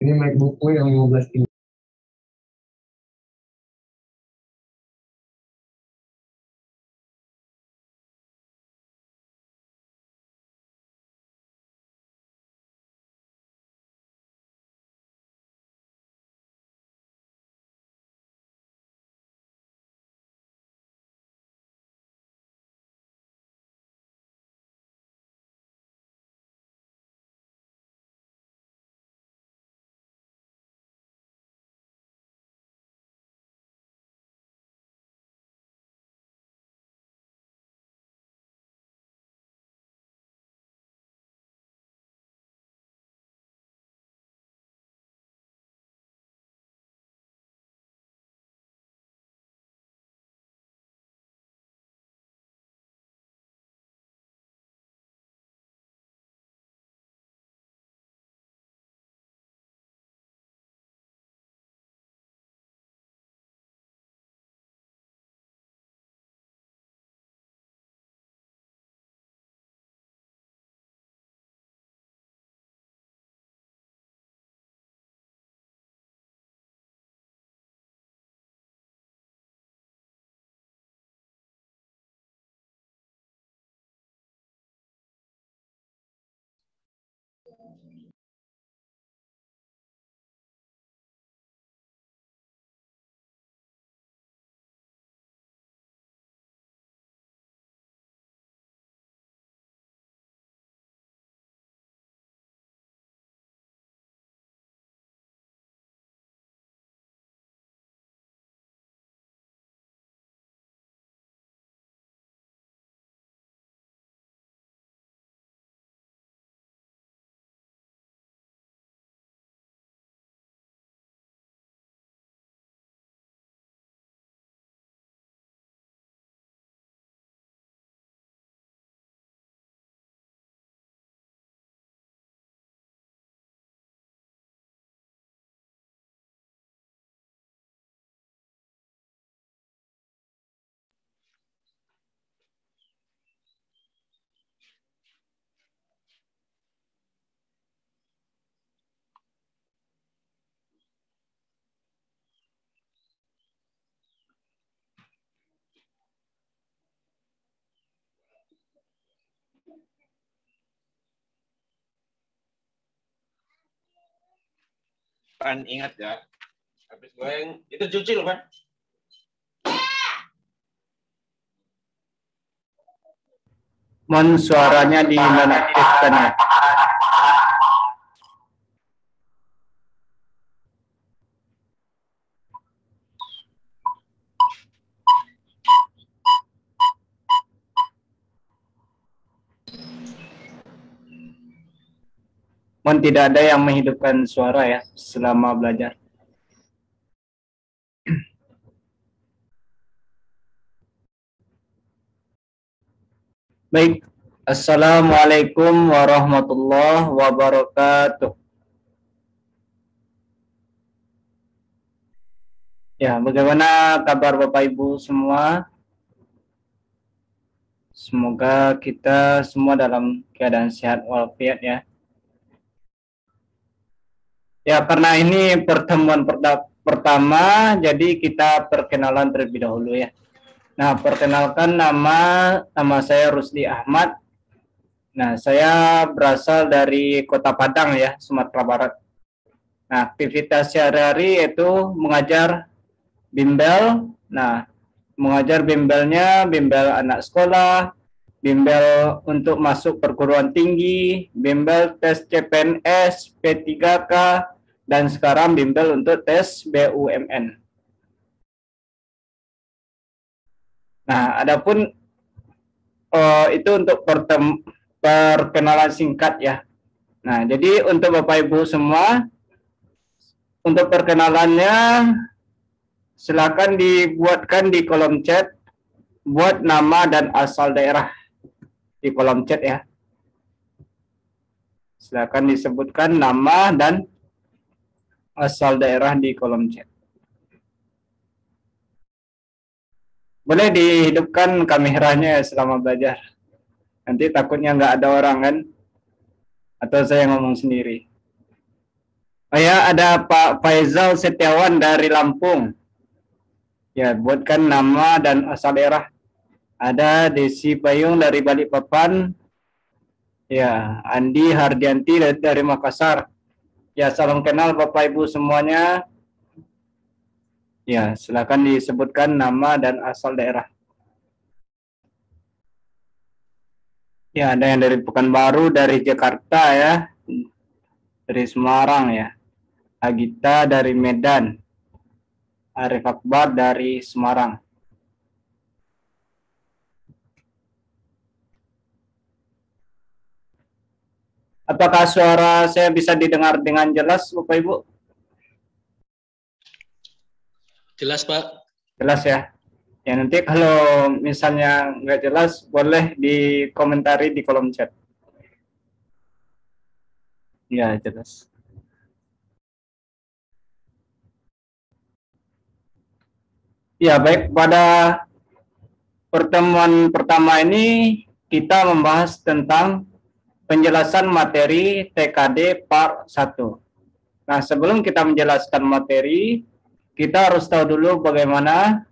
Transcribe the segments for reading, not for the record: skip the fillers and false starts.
Ini MacBookku yang 15 inch. Pan ingat ya, habis goreng itu cuci loh Pan. Mohon suaranya dinonaktifkan ya. Mohon tidak ada yang menghidupkan suara ya selama belajar. Baik, Assalamualaikum warahmatullahi wabarakatuh. Ya, bagaimana kabar Bapak Ibu semua? Semoga kita semua dalam keadaan sehat walafiat ya. Ya, karena ini pertemuan pertama, jadi kita perkenalan terlebih dahulu ya. Nah, perkenalkan nama saya Rusdi Ahmad. Nah, saya berasal dari Kota Padang ya, Sumatera Barat. Nah, aktivitas sehari-hari itu mengajar bimbel. Nah, mengajar bimbelnya, bimbel anak sekolah, bimbel untuk masuk perguruan tinggi, bimbel tes CPNS, P3K, dan sekarang bimbel untuk tes BUMN. Nah, adapun itu untuk perkenalan singkat ya. Nah, jadi untuk Bapak Ibu semua, untuk perkenalannya silakan dibuatkan di kolom chat, buat nama dan asal daerah di kolom chat ya. Silakan disebutkan nama dan asal daerah di kolom chat. Boleh dihidupkan kameranya selama belajar. Nanti takutnya nggak ada orang kan, atau saya ngomong sendiri. Oh ya, ada Pak Faizal Setiawan dari Lampung. Ya, buatkan nama dan asal daerah. Ada Desi Payung dari Balikpapan. Ya, Andi Hardianti dari Makassar. Ya, salam kenal Bapak Ibu semuanya. Ya, silakan disebutkan nama dan asal daerah. Ya, ada yang dari Pekanbaru, dari Jakarta ya. Dari Semarang ya. Agita dari Medan. Arif Akbar dari Semarang. Apakah suara saya bisa didengar dengan jelas, Bapak Ibu? Jelas, Pak. Jelas ya. Ya, nanti kalau misalnya nggak jelas, boleh dikomentari di kolom chat. Ya, jelas. Ya, baik. Pada pertemuan pertama ini, kita membahas tentang penjelasan materi TKD Part 1. Nah, sebelum kita menjelaskan materi, kita harus tahu dulu bagaimana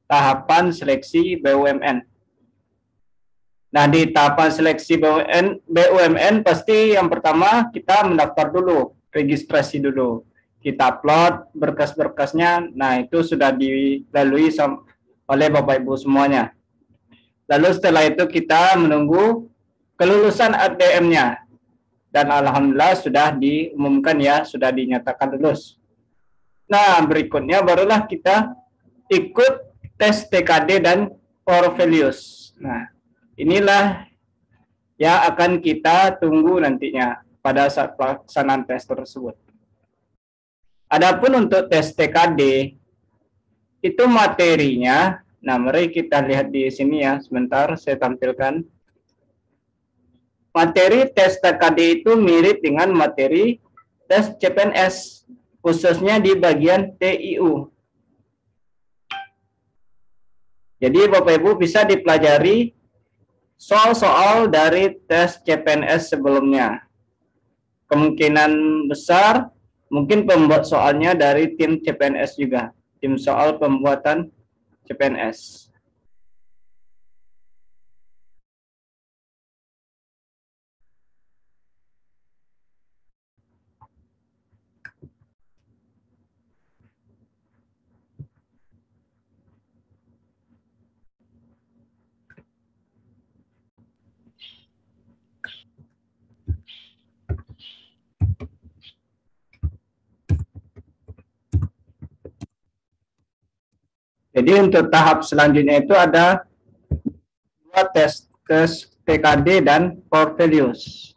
tahapan seleksi BUMN. Nah, di tahapan seleksi BUMN pasti yang pertama kita mendaftar dulu, registrasi dulu. Kita upload berkas-berkasnya, nah itu sudah dilalui oleh Bapak Ibu semuanya. Lalu setelah itu kita menunggu kelulusan ATM-nya. Dan alhamdulillah sudah diumumkan ya, sudah dinyatakan lulus. Nah, berikutnya barulah kita ikut tes TKD dan Portfolios. Nah, inilah yang akan kita tunggu nantinya pada saat pelaksanaan tes tersebut. Adapun untuk tes TKD, itu materinya, nah mari kita lihat di sini ya, sebentar saya tampilkan. Materi tes TKD itu mirip dengan materi tes CPNS, khususnya di bagian TIU. Jadi Bapak Ibu bisa dipelajari soal-soal dari tes CPNS sebelumnya. Kemungkinan besar mungkin pembuat soalnya dari tim CPNS juga, tim soal pembuatan CPNS. Jadi untuk tahap selanjutnya itu ada dua tes TKD dan Portfolios.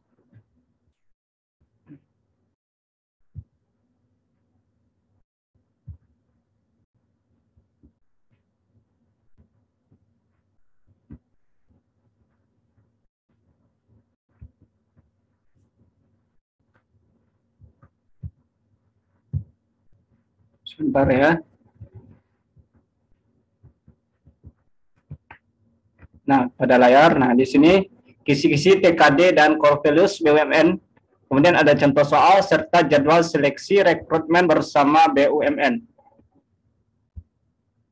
Sebentar ya. Nah, pada layar, nah di sini kisi-kisi TKD dan Portfolios BUMN. Kemudian ada contoh soal serta jadwal seleksi rekrutmen bersama BUMN.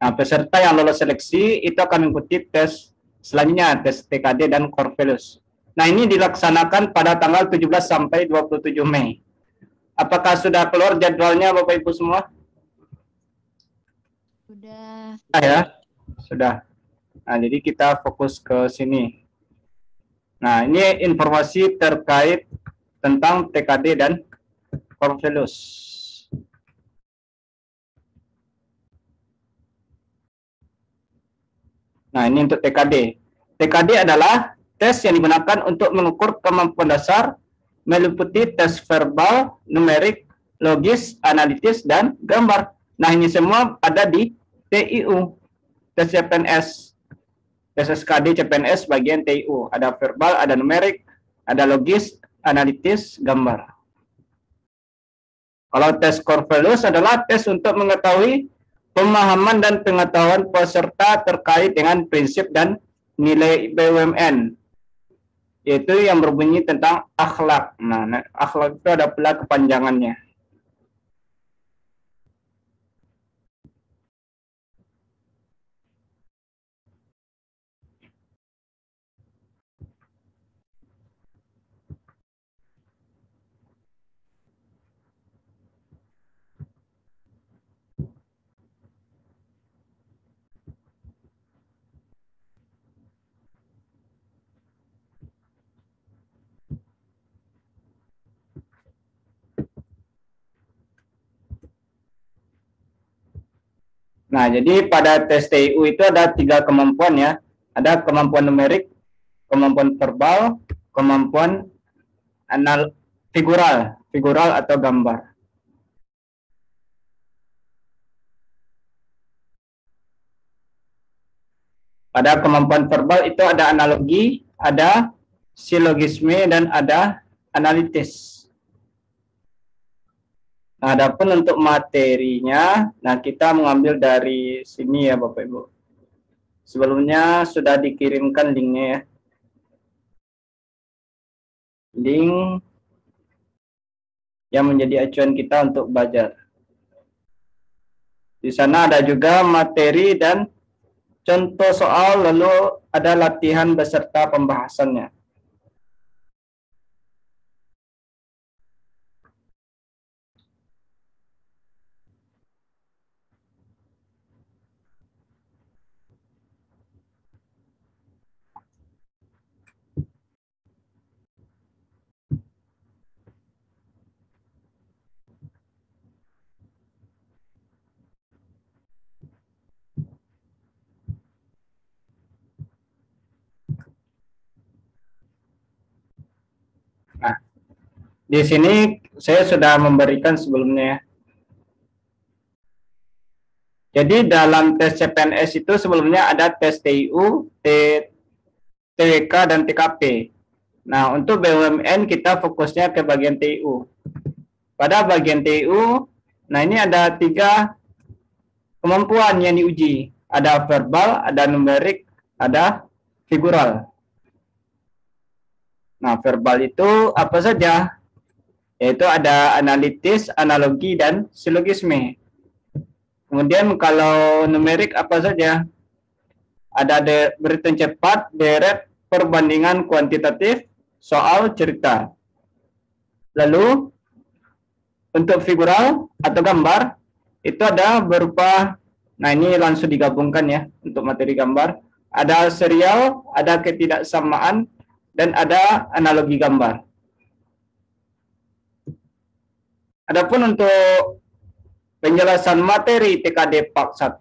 Nah, peserta yang lolos seleksi itu akan mengikuti tes selanjutnya, tes TKD dan Portfolios. Nah, ini dilaksanakan pada tanggal 17 sampai 27 Mei. Apakah sudah keluar jadwalnya Bapak Ibu semua? Sudah. Ya, sudah. Nah, jadi kita fokus ke sini. Nah, ini informasi terkait tentang TKD dan Portfolios. Nah, ini untuk TKD. TKD adalah tes yang digunakan untuk mengukur kemampuan dasar, meliputi tes verbal, numerik, logis, analitis, dan gambar. Nah, ini semua ada di TIU, tes CPNS. Tes SKD CPNS bagian TIU. Ada verbal, ada numerik, ada logis, analitis, gambar. Kalau tes Portfolios adalah tes untuk mengetahui pemahaman dan pengetahuan peserta terkait dengan prinsip dan nilai BUMN, yaitu yang berbunyi tentang akhlak. Nah, akhlak itu ada pula kepanjangannya. Nah, jadi pada tes TIU itu ada 3 kemampuan ya. Ada kemampuan numerik, kemampuan verbal, kemampuan figural atau gambar. Pada kemampuan verbal itu ada analogi, ada silogisme, dan ada analitis. Nah, adapun untuk materinya, nah kita mengambil dari sini ya Bapak Ibu. Sebelumnya sudah dikirimkan linknya ya. Link yang menjadi acuan kita untuk belajar. Di sana ada juga materi dan contoh soal, lalu ada latihan beserta pembahasannya. Nah, di sini saya sudah memberikan sebelumnya. Jadi dalam tes CPNS itu sebelumnya ada tes TIU, TWK, dan TKP. Nah, untuk BUMN kita fokusnya ke bagian TIU. Pada bagian TIU, nah ini ada 3 kemampuan yang diuji. Ada verbal, ada numerik, ada figural. Nah, verbal itu apa saja? Yaitu ada analitis, analogi, dan silogisme. Kemudian kalau numerik apa saja? Ada berhitung cepat, deret, perbandingan kuantitatif, soal, cerita. Lalu untuk figural atau gambar itu ada berupa, nah ini langsung digabungkan ya untuk materi gambar. Ada serial, ada ketidaksamaan, dan ada analogi gambar. Adapun untuk penjelasan materi TKD Part 1,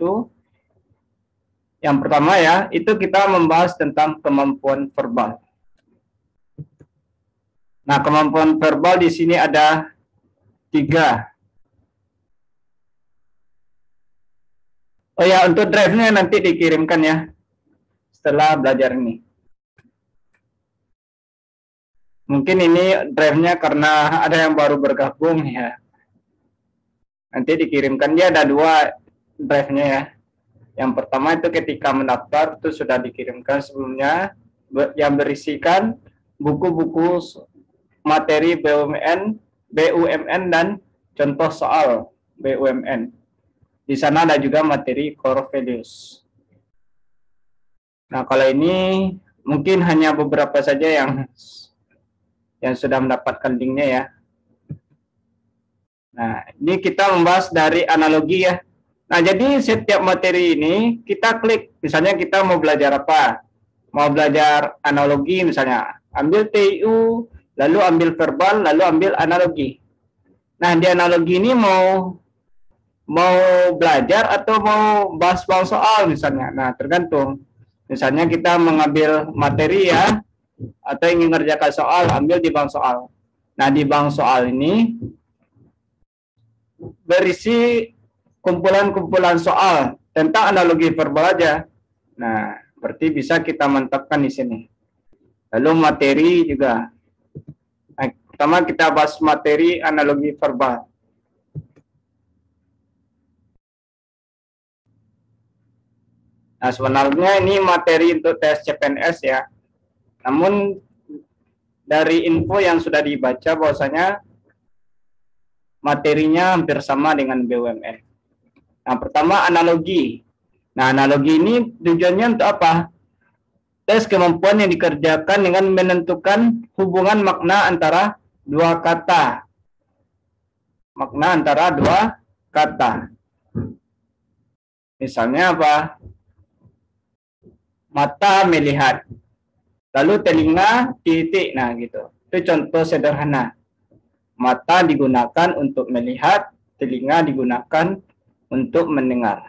yang pertama ya, itu kita membahas tentang kemampuan verbal. Nah, kemampuan verbal di sini ada 3. Oh ya, untuk drive-nya nanti dikirimkan ya setelah belajar ini. Mungkin ini drive-nya karena ada yang baru bergabung ya. Nanti dikirimkan, dia ada 2 drive-nya ya. Yang pertama itu ketika mendaftar itu sudah dikirimkan sebelumnya, yang berisikan buku-buku materi BUMN dan contoh soal BUMN. Di sana ada juga materi core values. Nah, kalau ini mungkin hanya beberapa saja yang sudah mendapatkan linknya ya. Nah, ini kita membahas dari analogi ya. Nah, jadi setiap materi ini kita klik. Misalnya kita mau belajar apa? Mau belajar analogi misalnya. Ambil TIU, lalu ambil verbal, lalu ambil analogi. Nah, di analogi ini mau belajar atau mau bahas soal misalnya. Nah, tergantung. Misalnya kita mengambil materi ya, atau ingin mengerjakan soal, ambil di bank soal. Nah, di bank soal ini berisi kumpulan-kumpulan soal tentang analogi verbal aja. Nah, berarti bisa kita mantapkan di sini. Lalu materi juga. Nah, pertama kita bahas materi analogi verbal. Nah, sebenarnya ini materi untuk tes CPNS ya. Namun dari info yang sudah dibaca bahwasanya materinya hampir sama dengan BUMN. Nah, pertama analogi. Nah, analogi ini tujuannya untuk apa? Tes kemampuan yang dikerjakan dengan menentukan hubungan makna antara 2 kata. Makna antara 2 kata. Misalnya apa? Mata melihat. Lalu telinga titik. Nah, gitu. Itu contoh sederhana. Mata digunakan untuk melihat, telinga digunakan untuk mendengar.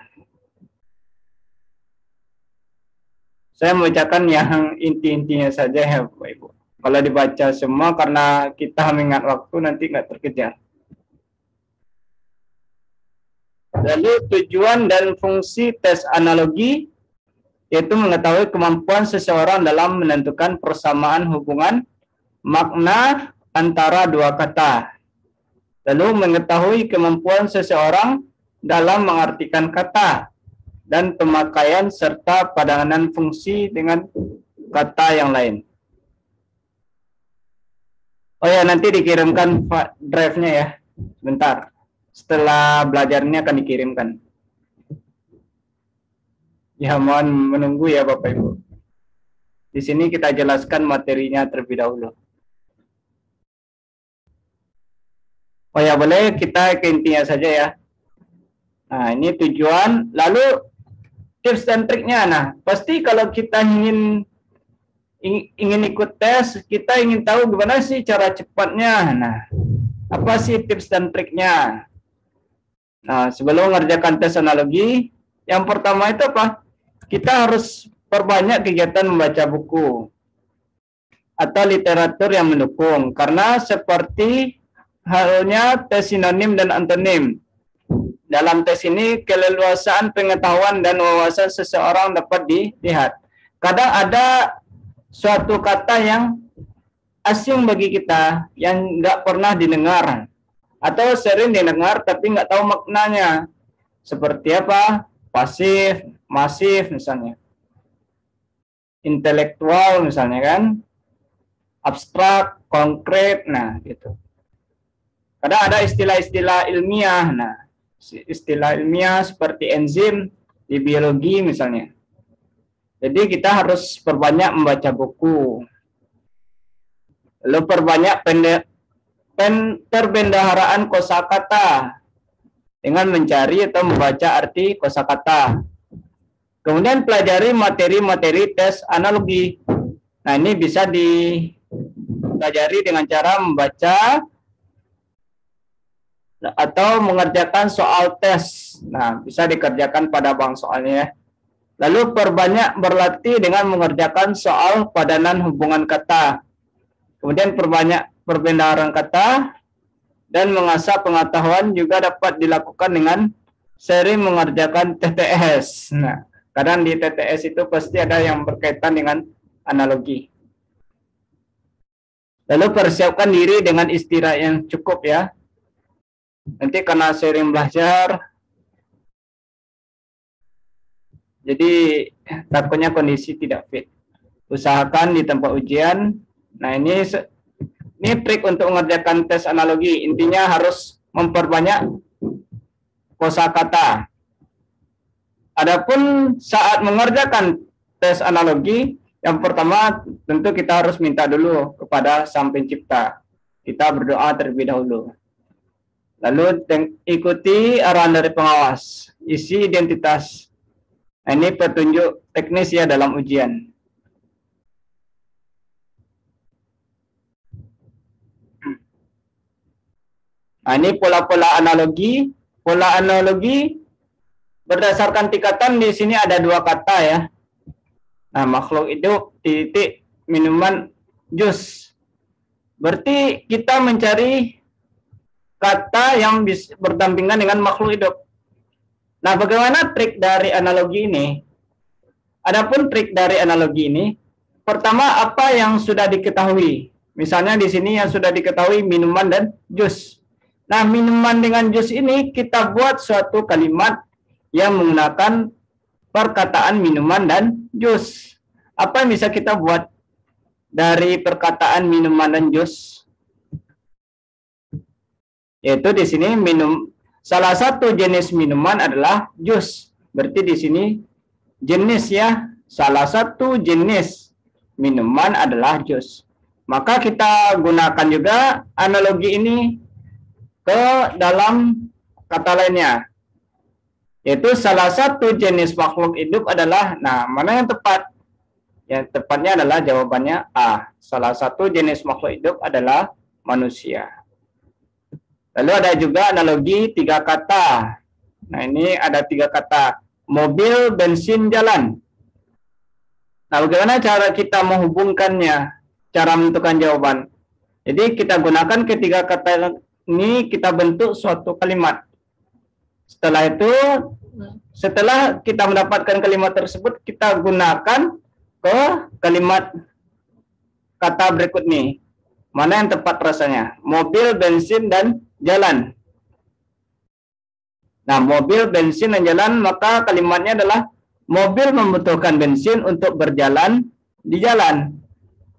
Saya membacakan yang inti-intinya saja ya Bapak Ibu. Kalau dibaca semua karena kita mengingat waktu nanti nggak terkejar. Lalu tujuan dan fungsi tes analogi yaitu mengetahui kemampuan seseorang dalam menentukan persamaan hubungan makna antara dua kata. Lalu mengetahui kemampuan seseorang dalam mengartikan kata dan pemakaian serta padangan fungsi dengan kata yang lain. Oh ya, nanti dikirimkan drive-nya ya. Bentar. Setelah belajarnya akan dikirimkan. Ya, mohon menunggu ya Bapak Ibu. Di sini kita jelaskan materinya terlebih dahulu. Oh ya, boleh kita ke intinya saja ya. Nah, ini tujuan. Lalu tips dan triknya. Nah, pasti kalau kita ingin ikut tes, kita ingin tahu gimana sih cara cepatnya. Nah, apa sih tips dan triknya? Nah, sebelum mengerjakan tes analogi, yang pertama itu apa? Kita harus perbanyak kegiatan membaca buku atau literatur yang mendukung. Karena seperti halnya tes sinonim dan antonim. Dalam tes ini, keleluasaan pengetahuan dan wawasan seseorang dapat dilihat. Kadang ada suatu kata yang asing bagi kita, yang nggak pernah didengar. Atau sering didengar tapi nggak tahu maknanya. Seperti apa? Pasif, masif misalnya. Intelektual misalnya kan. Abstrak, konkret, nah gitu. Kadang ada istilah-istilah ilmiah. Nah, istilah ilmiah seperti enzim di biologi misalnya. Jadi kita harus perbanyak membaca buku. Lalu perbanyak perbendaharaan kosakata dengan mencari atau membaca arti kosakata. Kemudian pelajari materi-materi tes analogi. Nah, ini bisa dipelajari dengan cara membaca atau mengerjakan soal tes. Nah, bisa dikerjakan pada bank soalnya. Lalu perbanyak berlatih dengan mengerjakan soal padanan hubungan kata. Kemudian perbanyak perbendaharaan kata dan mengasah pengetahuan juga dapat dilakukan dengan sering mengerjakan TTS. Nah, kadang di TTS itu pasti ada yang berkaitan dengan analogi. Lalu persiapkan diri dengan istirahat yang cukup ya. Nanti karena sering belajar, jadi takutnya kondisi tidak fit. Usahakan di tempat ujian. Nah, ini trik untuk mengerjakan tes analogi. Intinya harus memperbanyak kosakata. Adapun saat mengerjakan tes analogi, yang pertama tentu kita harus minta dulu kepada Sang Pencipta. Kita berdoa terlebih dahulu. Lalu ikuti arahan dari pengawas, isi identitas. Nah, ini petunjuk teknis ya dalam ujian. Nah, ini pola-pola analogi. Pola analogi berdasarkan tingkatan di sini ada dua kata ya. Nah, makhluk hidup, titik, minuman, jus. Berarti kita mencari kata yang berdampingan dengan makhluk hidup. Nah, bagaimana trik dari analogi ini? Adapun trik dari analogi ini, pertama apa yang sudah diketahui. Misalnya di sini yang sudah diketahui minuman dan jus. Nah, minuman dengan jus ini kita buat suatu kalimat yang menggunakan perkataan minuman dan jus. Apa yang bisa kita buat dari perkataan minuman dan jus? Yaitu di sini salah satu jenis minuman adalah jus. Berarti di sini jenis ya, salah satu jenis minuman adalah jus. Maka kita gunakan juga analogi ini ke dalam kata lainnya. Yaitu salah satu jenis makhluk hidup adalah, nah mana yang tepat? Yang tepatnya adalah jawabannya A. Salah satu jenis makhluk hidup adalah manusia. Lalu ada juga analogi 3 kata. Nah, ini ada 3 kata. Mobil, bensin, jalan. Nah, bagaimana cara kita menghubungkannya? Cara menentukan jawaban. Jadi kita gunakan ketiga kata ini, kita bentuk suatu kalimat. Setelah itu, setelah kita mendapatkan kalimat tersebut, kita gunakan ke kalimat kata berikut nih. Mana yang tepat rasanya? Mobil, bensin, dan jalan. Nah, mobil, bensin, dan jalan, maka kalimatnya adalah mobil membutuhkan bensin untuk berjalan di jalan.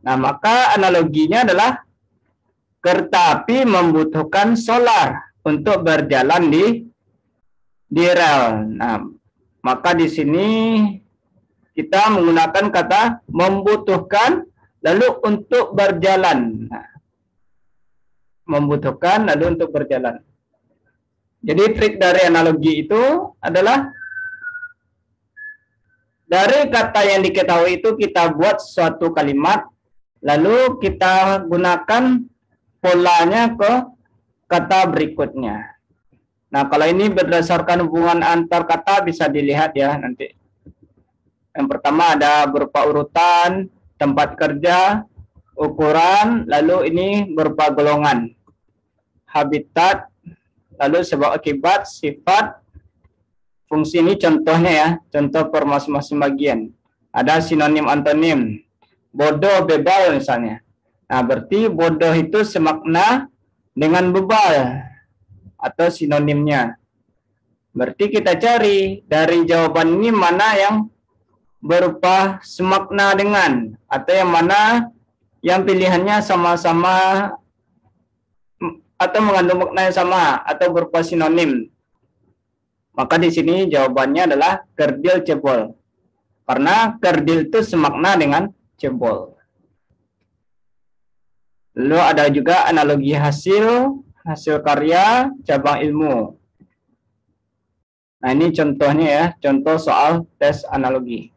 Nah, maka analoginya adalah kereta api membutuhkan solar untuk berjalan di rel. Nah, maka di sini kita menggunakan kata membutuhkan lalu untuk berjalan. Nah, membutuhkan lalu untuk berjalan. Jadi trik dari analogi itu adalah dari kata yang diketahui itu kita buat suatu kalimat, lalu kita gunakan polanya ke kata berikutnya. Nah, kalau ini berdasarkan hubungan antar kata bisa dilihat ya nanti. Yang pertama ada berupa urutan, tempat kerja, ukuran, lalu ini berupa golongan. Habitat, lalu sebab akibat, sifat, fungsi. Ini contohnya ya, contoh per masing-masing bagian. Ada sinonim antonim. Bodoh, bebal misalnya. Nah, berarti bodoh itu semakna dengan bebal atau sinonimnya. Berarti kita cari dari jawaban ini mana yang berupa semakna dengan, atau yang mana yang pilihannya sama-sama atau mengandung makna yang sama atau berupa sinonim. Maka di sini jawabannya adalah kerdil cebol. Karena kerdil itu semakna dengan cebol. Lalu ada juga analogi hasil karya, cabang ilmu. Nah, ini contohnya ya, contoh soal tes analogi.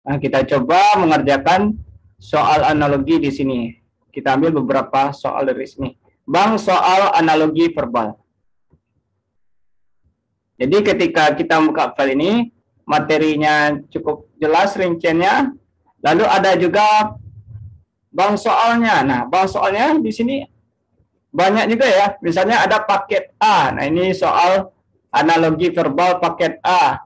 Nah, kita coba mengerjakan soal analogi di sini. Kita ambil beberapa soal dari sini. Bang, soal analogi verbal. Jadi ketika kita buka file ini, materinya cukup jelas rinciannya. Lalu ada juga bang soalnya. Nah, bang soalnya di sini banyak juga ya. Misalnya ada paket A. Nah, ini soal analogi verbal paket A.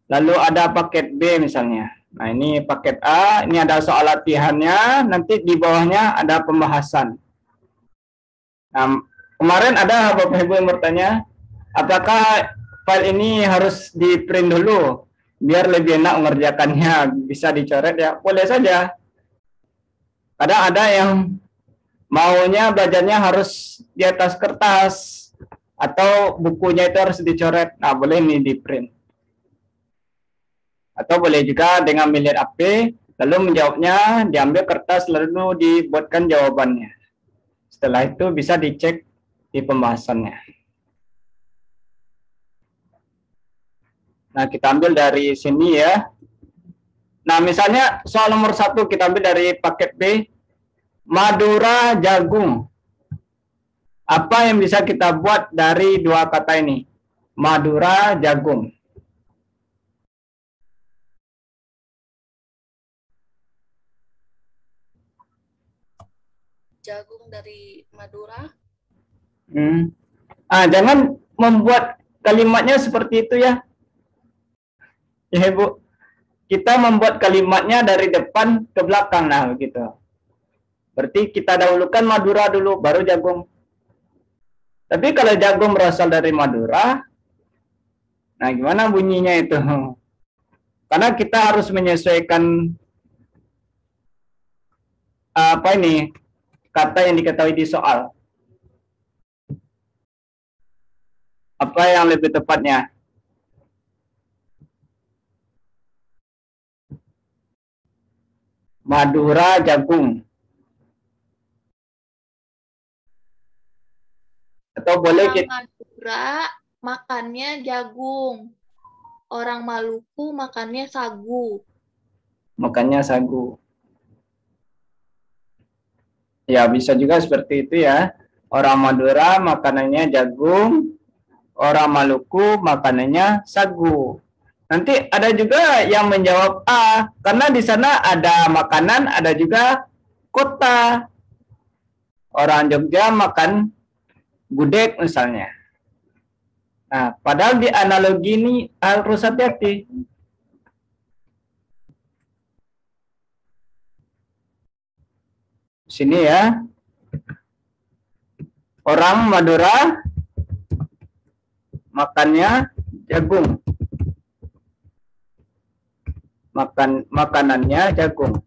Lalu ada paket B misalnya. Nah, ini paket A, ini ada soal latihannya, nanti di bawahnya ada pembahasan. Nah, kemarin ada Bapak Ibu yang bertanya, apakah file ini harus di print dulu biar lebih enak mengerjakannya, bisa dicoret ya? Boleh saja. Kadang ada yang maunya belajarnya harus di atas kertas atau bukunya itu harus dicoret. Nah, boleh ini di print. Atau boleh juga dengan melihat HP, lalu menjawabnya, diambil kertas, lalu dibuatkan jawabannya. Setelah itu bisa dicek di pembahasannya. Nah, kita ambil dari sini ya. Nah, misalnya soal nomor 1 kita ambil dari paket B, Madura jagung. Apa yang bisa kita buat dari dua kata ini? Madura jagung. Jagung dari Madura. Jangan membuat kalimatnya seperti itu ya. Ya, Bu. Kita membuat kalimatnya dari depan ke belakang. Nah, begitu. Berarti kita dahulukan Madura dulu, baru jagung. Tapi kalau jagung berasal dari Madura, nah gimana bunyinya itu? Karena kita harus menyesuaikan apa ini? Kata yang diketahui di soal. Apa yang lebih tepatnya? Madura jagung. Atau boleh Orang kita Madura makannya jagung. Orang Maluku makannya sagu. makannya sagu. Ya, bisa juga seperti itu ya. Orang Madura makanannya jagung, Orang Maluku makanannya sagu. Nanti ada juga yang menjawab A, karena di sana ada makanan, ada juga kota. Orang Jogja makan gudeg misalnya. Nah, padahal di analogi ini harus hati-hati. Sini ya. Orang Madura makannya jagung. Makanannya jagung.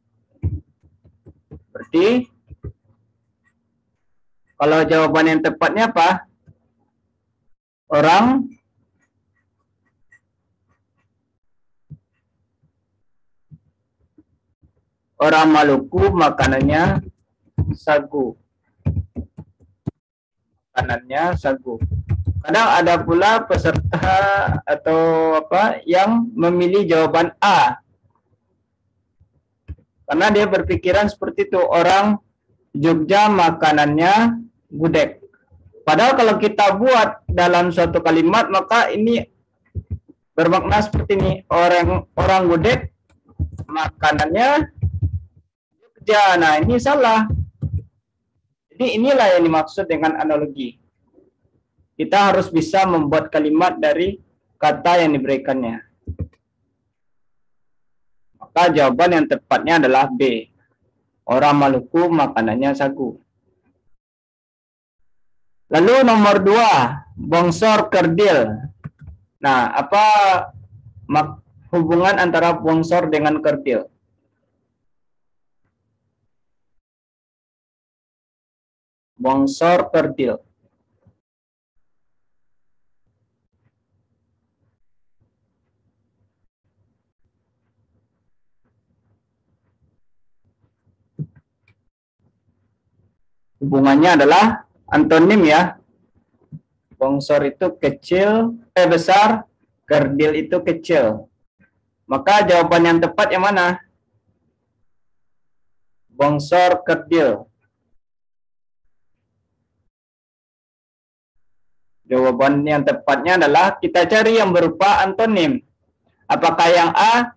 Berarti kalau jawaban yang tepatnya apa? Orang Maluku makanannya sagu. Makanannya sagu. Kadang ada pula peserta atau apa yang memilih jawaban A. Karena dia berpikiran seperti itu, orang Jogja makanannya gudeg. Padahal kalau kita buat dalam suatu kalimat, maka ini bermakna seperti ini. Orang gudeg makanannya Jogja. Nah, ini salah. Jadi inilah yang dimaksud dengan analogi. Kita harus bisa membuat kalimat dari kata yang diberikannya. Maka jawaban yang tepatnya adalah B. Orang Maluku makanannya sagu. Lalu nomor 2, bongsor kerdil. Nah, apa hubungan antara bongsor dengan kerdil? Bongsor kerdil. Hubungannya adalah antonim ya. Bongsor itu kecil, besar, kerdil itu kecil. Maka jawaban yang tepat yang mana? Bongsor kerdil. Jawaban yang tepatnya adalah kita cari yang berupa antonim. Apakah yang A,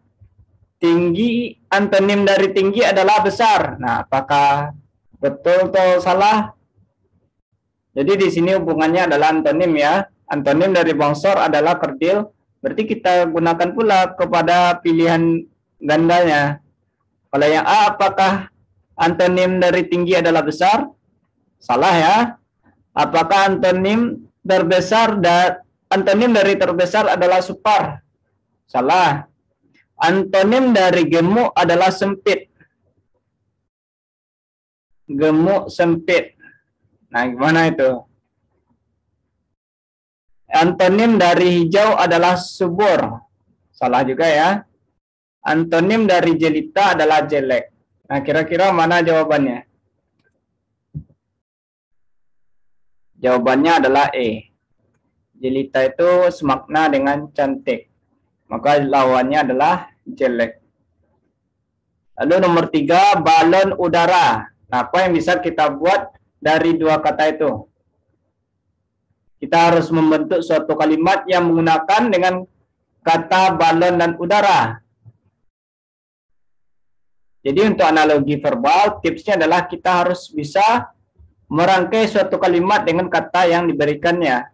tinggi, antonim dari tinggi adalah besar. Nah, apakah betul atau salah? Jadi di sini hubungannya adalah antonim ya. Antonim dari bongsor adalah kerdil. Berarti kita gunakan pula kepada pilihan gandanya. Kalau yang A, apakah antonim dari tinggi adalah besar? Salah ya. Apakah antonim terbesar dan antonim dari terbesar adalah super? Salah. Antonim dari gemuk adalah sempit. Gemuk sempit. Nah, gimana itu? Antonim dari hijau adalah subur. Salah juga ya. Antonim dari jelita adalah jelek. Nah, kira-kira mana jawabannya? Jawabannya adalah E. Jelita itu semakna dengan cantik. Maka lawannya adalah jelek. Lalu nomor 3, balon udara. Nah, apa yang bisa kita buat dari dua kata itu? Kita harus membentuk suatu kalimat yang menggunakan dengan kata balon dan udara. Jadi untuk analogi verbal, tipsnya adalah kita harus bisa merangkai suatu kalimat dengan kata yang diberikannya.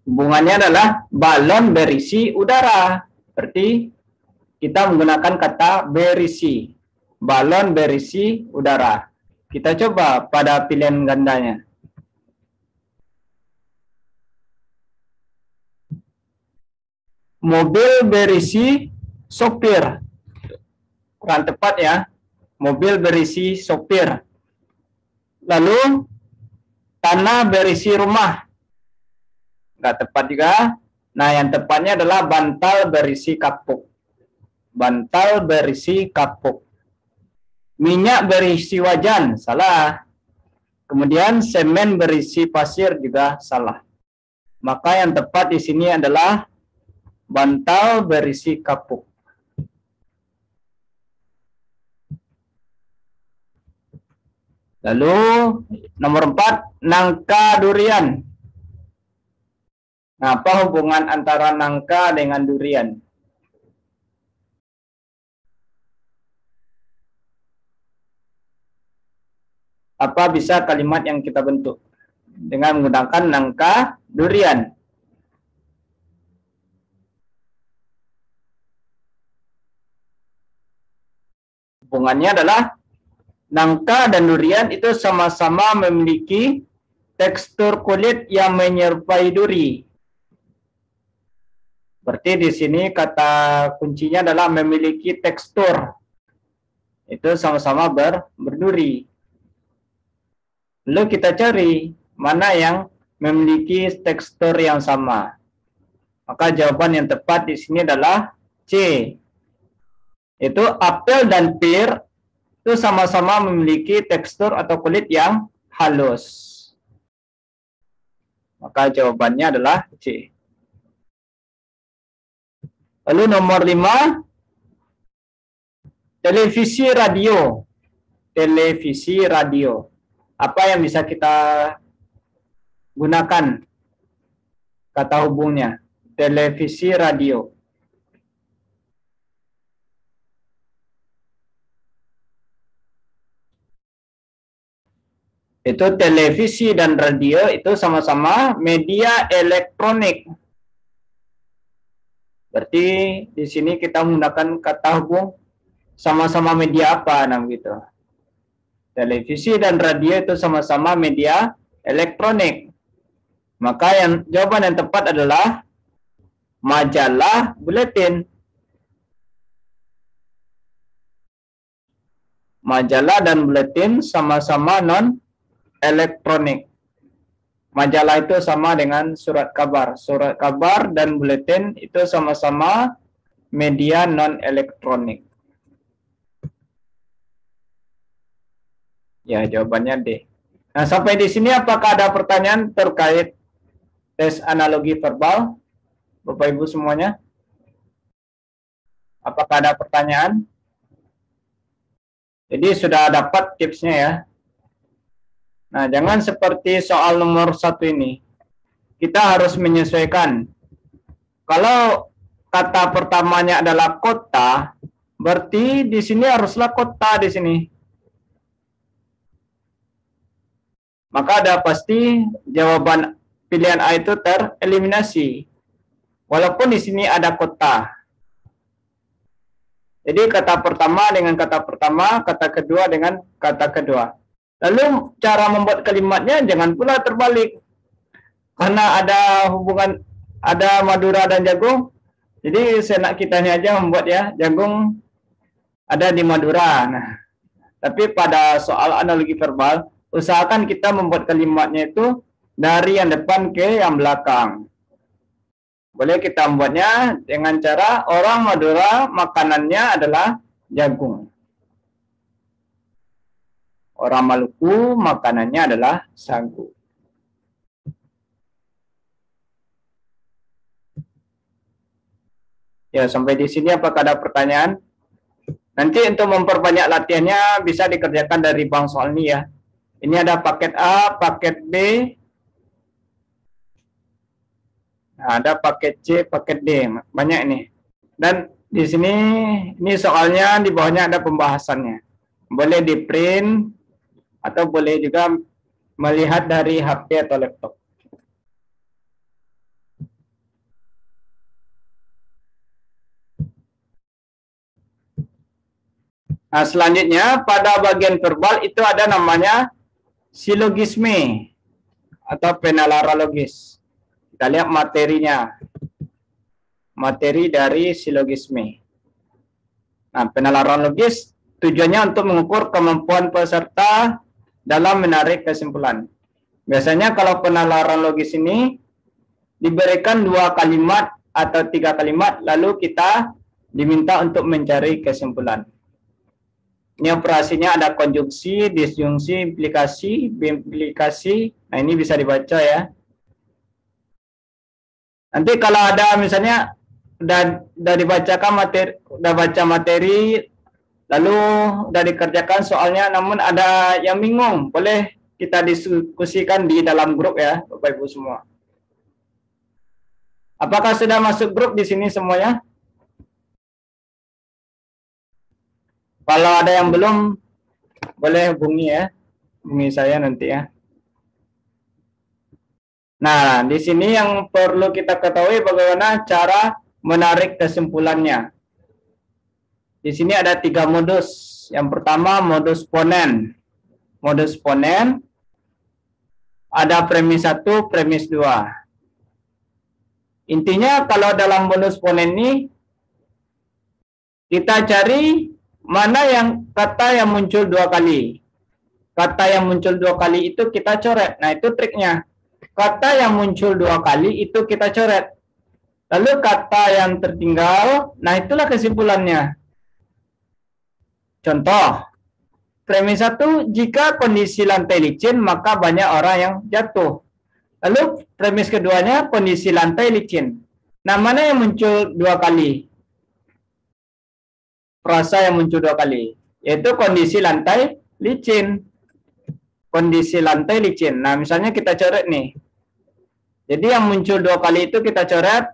Hubungannya adalah balon berisi udara. Berarti kita menggunakan kata berisi. Balon berisi udara. Kita coba pada pilihan gandanya. Mobil berisi sopir. Kurang tepat ya. Mobil berisi sopir. Lalu tanah berisi rumah. Nggak tepat juga. Nah, yang tepatnya adalah bantal berisi kapuk. Bantal berisi kapuk. Minyak berisi wajan. Salah. Kemudian semen berisi pasir juga salah. Maka yang tepat di sini adalah bantal berisi kapuk. Lalu nomor 4, nangka durian. Nah, apa hubungan antara nangka dengan durian? Apa bisa kalimat yang kita bentuk dengan menggunakan nangka durian? Hubungannya adalah nangka dan durian itu sama-sama memiliki tekstur kulit yang menyerupai duri. Berarti di sini kata kuncinya adalah memiliki tekstur. Itu sama-sama berduri. Lalu kita cari mana yang memiliki tekstur yang sama. Maka jawaban yang tepat di sini adalah C. Itu apel dan pir itu sama-sama memiliki tekstur atau kulit yang halus. Maka jawabannya adalah C. Lalu nomor 5, televisi radio. Televisi radio. Apa yang bisa kita gunakan kata hubungnya? Televisi radio. Itu televisi dan radio itu sama-sama media elektronik. Berarti di sini kita menggunakan kata hubung sama-sama media apa, nah gitu. Televisi dan radio itu sama-sama media elektronik. Maka jawaban yang tepat adalah majalah buletin. Majalah dan buletin sama-sama non elektronik. Majalah itu sama dengan surat kabar. Surat kabar dan buletin itu sama-sama media non elektronik. Ya, jawabannya D. Nah, sampai di sini apakah ada pertanyaan terkait tes analogi verbal? Bapak Ibu semuanya? Apakah ada pertanyaan? Jadi sudah dapat tipsnya ya. Nah, jangan seperti soal nomor 1 ini. Kita harus menyesuaikan. Kalau kata pertamanya adalah kota, berarti di sini haruslah kota di sini. Maka ada pasti jawaban pilihan A itu tereliminasi. Walaupun di sini ada kota. Jadi kata pertama dengan kata pertama, kata kedua dengan kata kedua. Lalu cara membuat kalimatnya jangan pula terbalik. Karena ada hubungan, ada Madura dan jagung. Jadi senak kitanya aja membuat ya, jagung ada di Madura. Nah, tapi pada soal analogi verbal, usahakan kita membuat kalimatnya itu dari yang depan ke yang belakang. Boleh kita membuatnya dengan cara orang Madura makanannya adalah jagung. Orang Maluku makanannya adalah sagu. Ya, sampai di sini apakah ada pertanyaan? Nanti untuk memperbanyak latihannya bisa dikerjakan dari bang soal ini ya. Ini ada paket A, paket B, nah, ada paket C, paket D, banyak ini. Dan di sini, ini soalnya di bawahnya ada pembahasannya. Boleh di print atau boleh juga melihat dari HP atau laptop. Nah, selanjutnya pada bagian verbal itu ada namanya silogisme atau penalaran logis. Kita lihat materinya. Materi dari silogisme. Nah, penalaran logis tujuannya untuk mengukur kemampuan peserta dalam menarik kesimpulan. Biasanya kalau penalaran logis ini diberikan 2 kalimat atau 3 kalimat, lalu kita diminta untuk mencari kesimpulan. Ini operasinya ada konjungsi, disjungsi, implikasi, biimplikasi. Nah, ini bisa dibaca ya. Nanti kalau ada misalnya udah dibacakan materi, udah baca materi, Lalu udah dikerjakan soalnya, namun ada yang bingung, boleh kita diskusikan di dalam grup ya, Bapak Ibu semua. Apakah sudah masuk grup di sini semuanya? Kalau ada yang belum, boleh hubungi ya, hubungi saya nanti ya. Nah, di sini yang perlu kita ketahui bagaimana cara menarik kesimpulannya. Di sini ada 3 modus. Yang pertama modus ponen. Modus ponen ada premis 1, premis 2. Intinya kalau dalam modus ponen ini kita cari mana yang kata yang muncul 2 kali. Kata yang muncul 2 kali itu kita coret. Nah, itu triknya. Kata yang muncul 2 kali itu kita coret. Lalu kata yang tertinggal, nah itulah kesimpulannya. Contoh, premis 1, jika kondisi lantai licin maka banyak orang yang jatuh. Lalu premis keduanya, kondisi lantai licin. Nah, mana yang muncul 2 kali? Frasa yang muncul 2 kali, yaitu kondisi lantai licin. Kondisi lantai licin. Nah, misalnya kita coret nih. Jadi yang muncul 2 kali itu kita coret.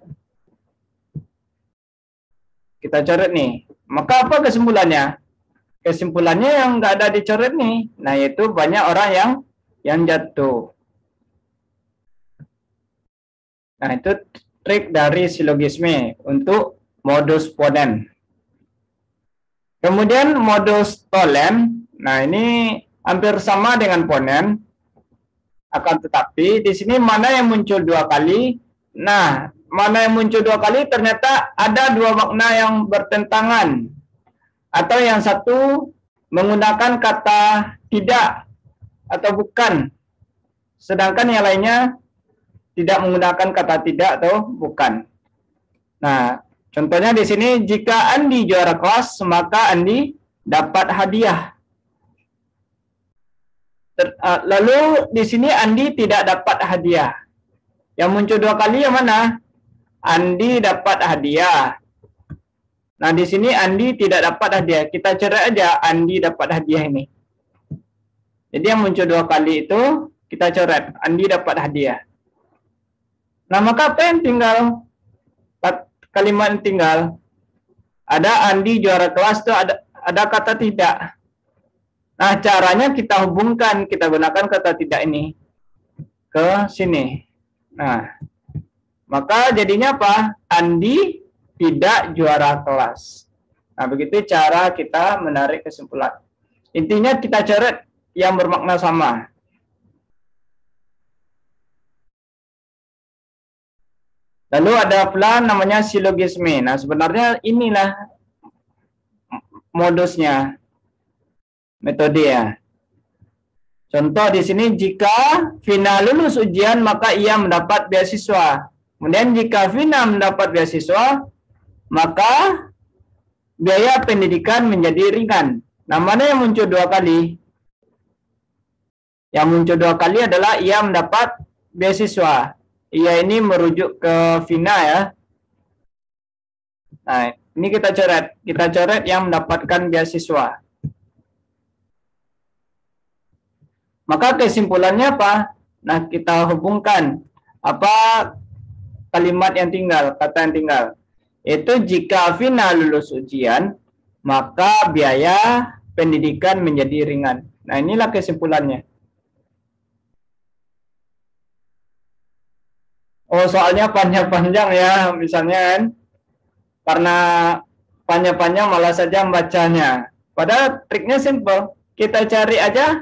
Kita coret nih. Maka apa kesimpulannya? Kesimpulannya yang nggak ada dicoret nih. Nah, yaitu banyak orang yang jatuh. Nah, itu trik dari silogisme untuk modus ponen. Kemudian modus tolen. Nah, ini hampir sama dengan ponen. Akan tetapi di sini mana yang muncul 2 kali? Nah, mana yang muncul 2 kali ternyata ada 2 makna yang bertentangan. Atau yang satu menggunakan kata tidak atau bukan. Sedangkan yang lainnya tidak menggunakan kata tidak atau bukan. Nah, contohnya di sini, jika Andi juara kelas, maka Andi dapat hadiah. Lalu di sini Andi tidak dapat hadiah. Yang muncul 2 kali yang mana? Andi dapat hadiah. Nah, di sini Andi tidak dapat hadiah. Kita coret aja Andi dapat hadiah ini. Jadi yang muncul 2 kali itu kita coret. Andi dapat hadiah. Nah, maka apa yang tinggal? Kalimat yang tinggal. Ada Andi juara kelas itu ada kata tidak. Nah, caranya kita hubungkan, kita gunakan kata tidak ini ke sini. Nah, maka jadinya apa? Andi tidak juara kelas. Nah, begitu cara kita menarik kesimpulan. Intinya kita coret yang bermakna sama. Lalu ada pula namanya silogisme. Nah, sebenarnya inilah modusnya. Metode ya. Contoh di sini, jika Vina lulus ujian maka ia mendapat beasiswa. Kemudian jika Vina mendapat beasiswa maka biaya pendidikan menjadi ringan. Nah, mana yang muncul 2 kali? Yang muncul 2 kali adalah ia mendapat beasiswa. Ia ini merujuk ke Vina ya. Nah, ini kita coret. Kita coret yang mendapatkan beasiswa. Maka kesimpulannya apa? Nah, kita hubungkan apa kalimat yang tinggal, kata yang tinggal. Itu jika Vina lulus ujian, maka biaya pendidikan menjadi ringan. Nah, inilah kesimpulannya. Oh, soalnya panjang-panjang ya, misalnya kan. Karena panjang-panjang malah saja membacanya. Padahal triknya simple. Kita cari aja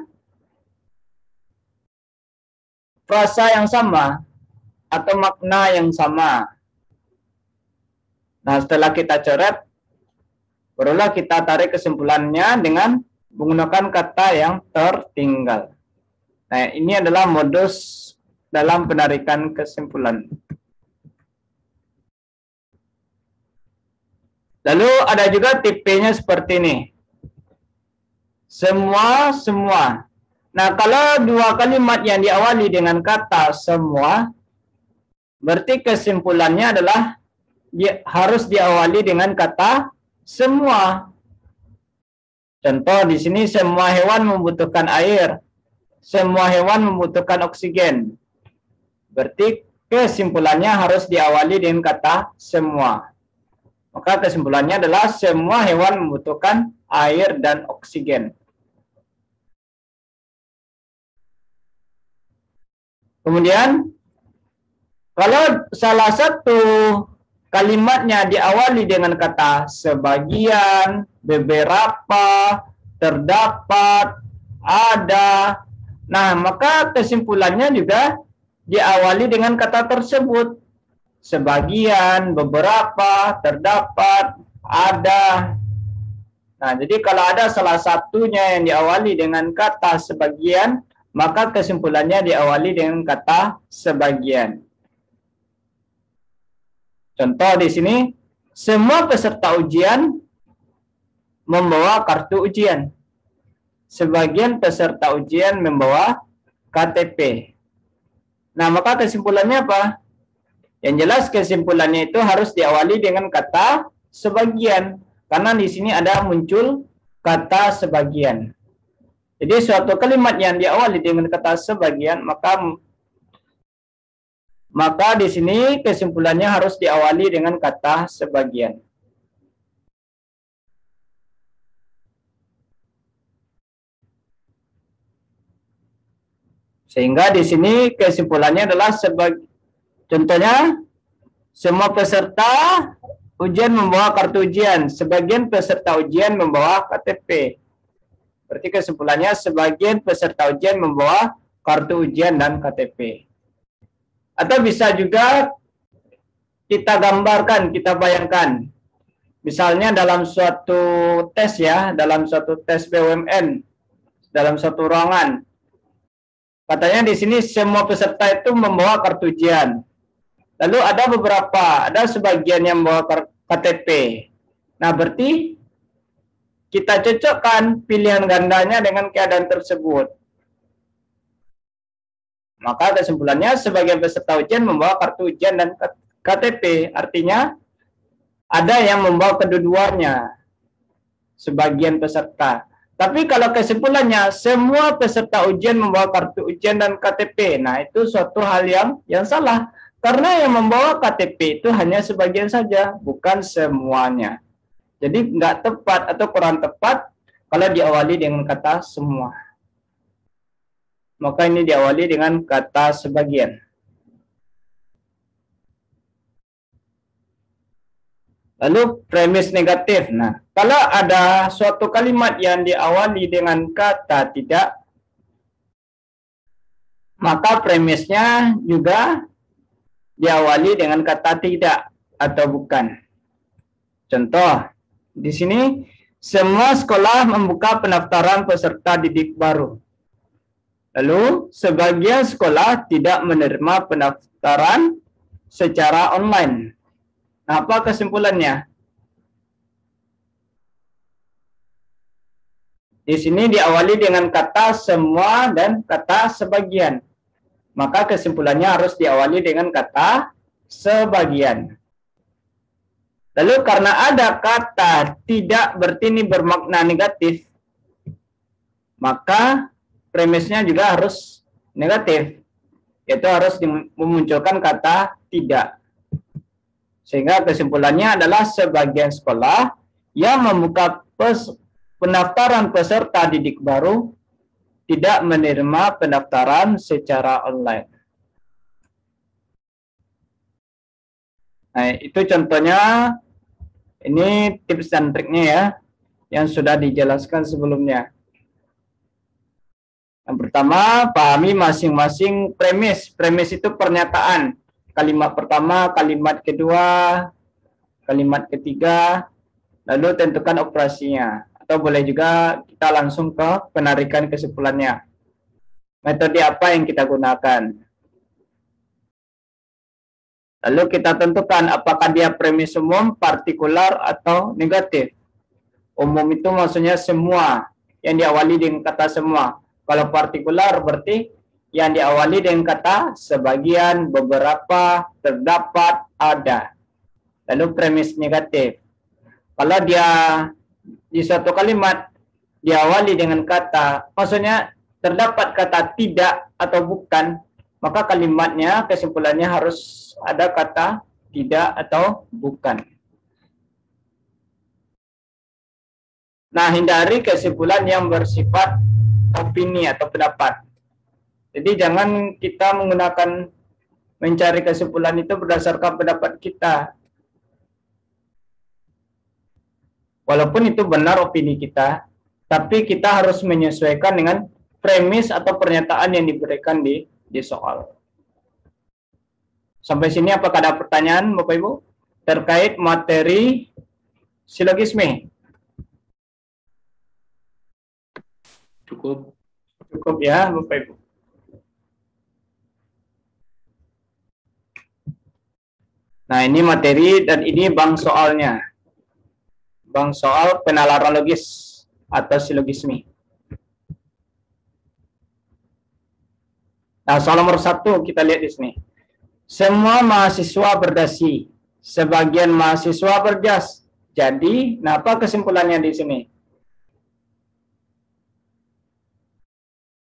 frasa yang sama atau makna yang sama. Nah, setelah kita coret, barulah kita tarik kesimpulannya dengan menggunakan kata yang tertinggal. Nah, ini adalah modus dalam penarikan kesimpulan. Lalu ada juga tipenya seperti ini. Semua. Nah, kalau 2 kalimat yang diawali dengan kata semua, berarti kesimpulannya adalah harus diawali dengan kata semua. Contoh di sini semua hewan membutuhkan air, semua hewan membutuhkan oksigen. Berarti kesimpulannya harus diawali dengan kata semua. Maka kesimpulannya adalah semua hewan membutuhkan air dan oksigen. Kemudian, kalau salah satu kalimatnya diawali dengan kata sebagian, beberapa, terdapat, ada. Nah, maka kesimpulannya juga diawali dengan kata tersebut. Sebagian, beberapa, terdapat, ada. Nah, jadi kalau ada salah satunya yang diawali dengan kata sebagian, maka kesimpulannya diawali dengan kata sebagian. Contoh di sini, semua peserta ujian membawa kartu ujian. Sebagian peserta ujian membawa KTP. Nah, maka kesimpulannya apa? Yang jelas kesimpulannya itu harus diawali dengan kata sebagian. Karena di sini ada muncul kata sebagian. Jadi suatu kalimat yang diawali dengan kata sebagian, maka di sini kesimpulannya harus diawali dengan kata sebagian. Sehingga di sini kesimpulannya adalah contohnya semua peserta ujian membawa kartu ujian, sebagian peserta ujian membawa KTP. Berarti kesimpulannya sebagian peserta ujian membawa kartu ujian dan KTP. Atau bisa juga kita gambarkan, kita bayangkan. Misalnya dalam suatu tes ya, dalam suatu tes BUMN, dalam suatu ruangan. Katanya di sini semua peserta itu membawa kartu ujian. Lalu ada sebagian yang membawa KTP. Nah, berarti kita cocokkan pilihan gandanya dengan keadaan tersebut. Maka kesimpulannya sebagian peserta ujian membawa kartu ujian dan KTP. Artinya ada yang membawa kedua-duanya. Sebagian peserta. Tapi kalau kesimpulannya semua peserta ujian membawa kartu ujian dan KTP. Nah, itu suatu hal yang salah. Karena yang membawa KTP itu hanya sebagian saja, bukan semuanya. Jadi nggak tepat atau kurang tepat kalau diawali dengan kata semua. Maka ini diawali dengan kata sebagian. Lalu premis negatif. Nah, kalau ada suatu kalimat yang diawali dengan kata tidak, maka premisnya juga diawali dengan kata tidak atau bukan. Contoh, di sini semua sekolah membuka pendaftaran peserta didik baru. Lalu, sebagian sekolah tidak menerima pendaftaran secara online. Nah, apa kesimpulannya? Di sini diawali dengan kata semua dan kata sebagian. Maka kesimpulannya harus diawali dengan kata sebagian. Lalu karena ada kata tidak berarti ini bermakna negatif, maka premisnya juga harus negatif, yaitu harus memunculkan kata tidak. Sehingga kesimpulannya adalah sebagian sekolah yang membuka pendaftaran peserta didik baru tidak menerima pendaftaran secara online. Nah, itu contohnya, ini tips dan triknya ya, yang sudah dijelaskan sebelumnya. Yang pertama, pahami masing-masing premis. Premis itu pernyataan. Kalimat pertama, kalimat kedua, kalimat ketiga, lalu tentukan operasinya. Atau boleh juga kita langsung ke penarikan kesimpulannya. Metode apa yang kita gunakan? Lalu kita tentukan apakah dia premis umum, partikular, atau negatif. Umum itu maksudnya semua, yang diawali dengan kata semua. Kalau partikular berarti yang diawali dengan kata sebagian, beberapa, terdapat, ada. Lalu premis negatif. Kalau dia di suatu kalimat diawali dengan kata, maksudnya terdapat kata tidak atau bukan, maka kalimatnya kesimpulannya harus ada kata tidak atau bukan. Nah, hindari kesimpulan yang bersifat opini atau pendapat. Jadi jangan kita menggunakan mencari kesimpulan itu berdasarkan pendapat kita. Walaupun itu benar opini kita, tapi kita harus menyesuaikan dengan premis atau pernyataan yang diberikan di soal. Sampai sini apakah ada pertanyaan Bapak Ibu terkait materi silogisme? Cukup. Cukup ya Bapak Ibu. Nah, ini materi dan ini bank soalnya. Bank soal penalaran logis atau silogisme. Nah, soal nomor 1 kita lihat di sini. Semua mahasiswa berdasi, sebagian mahasiswa berjas. Jadi, nah apa kesimpulannya di sini?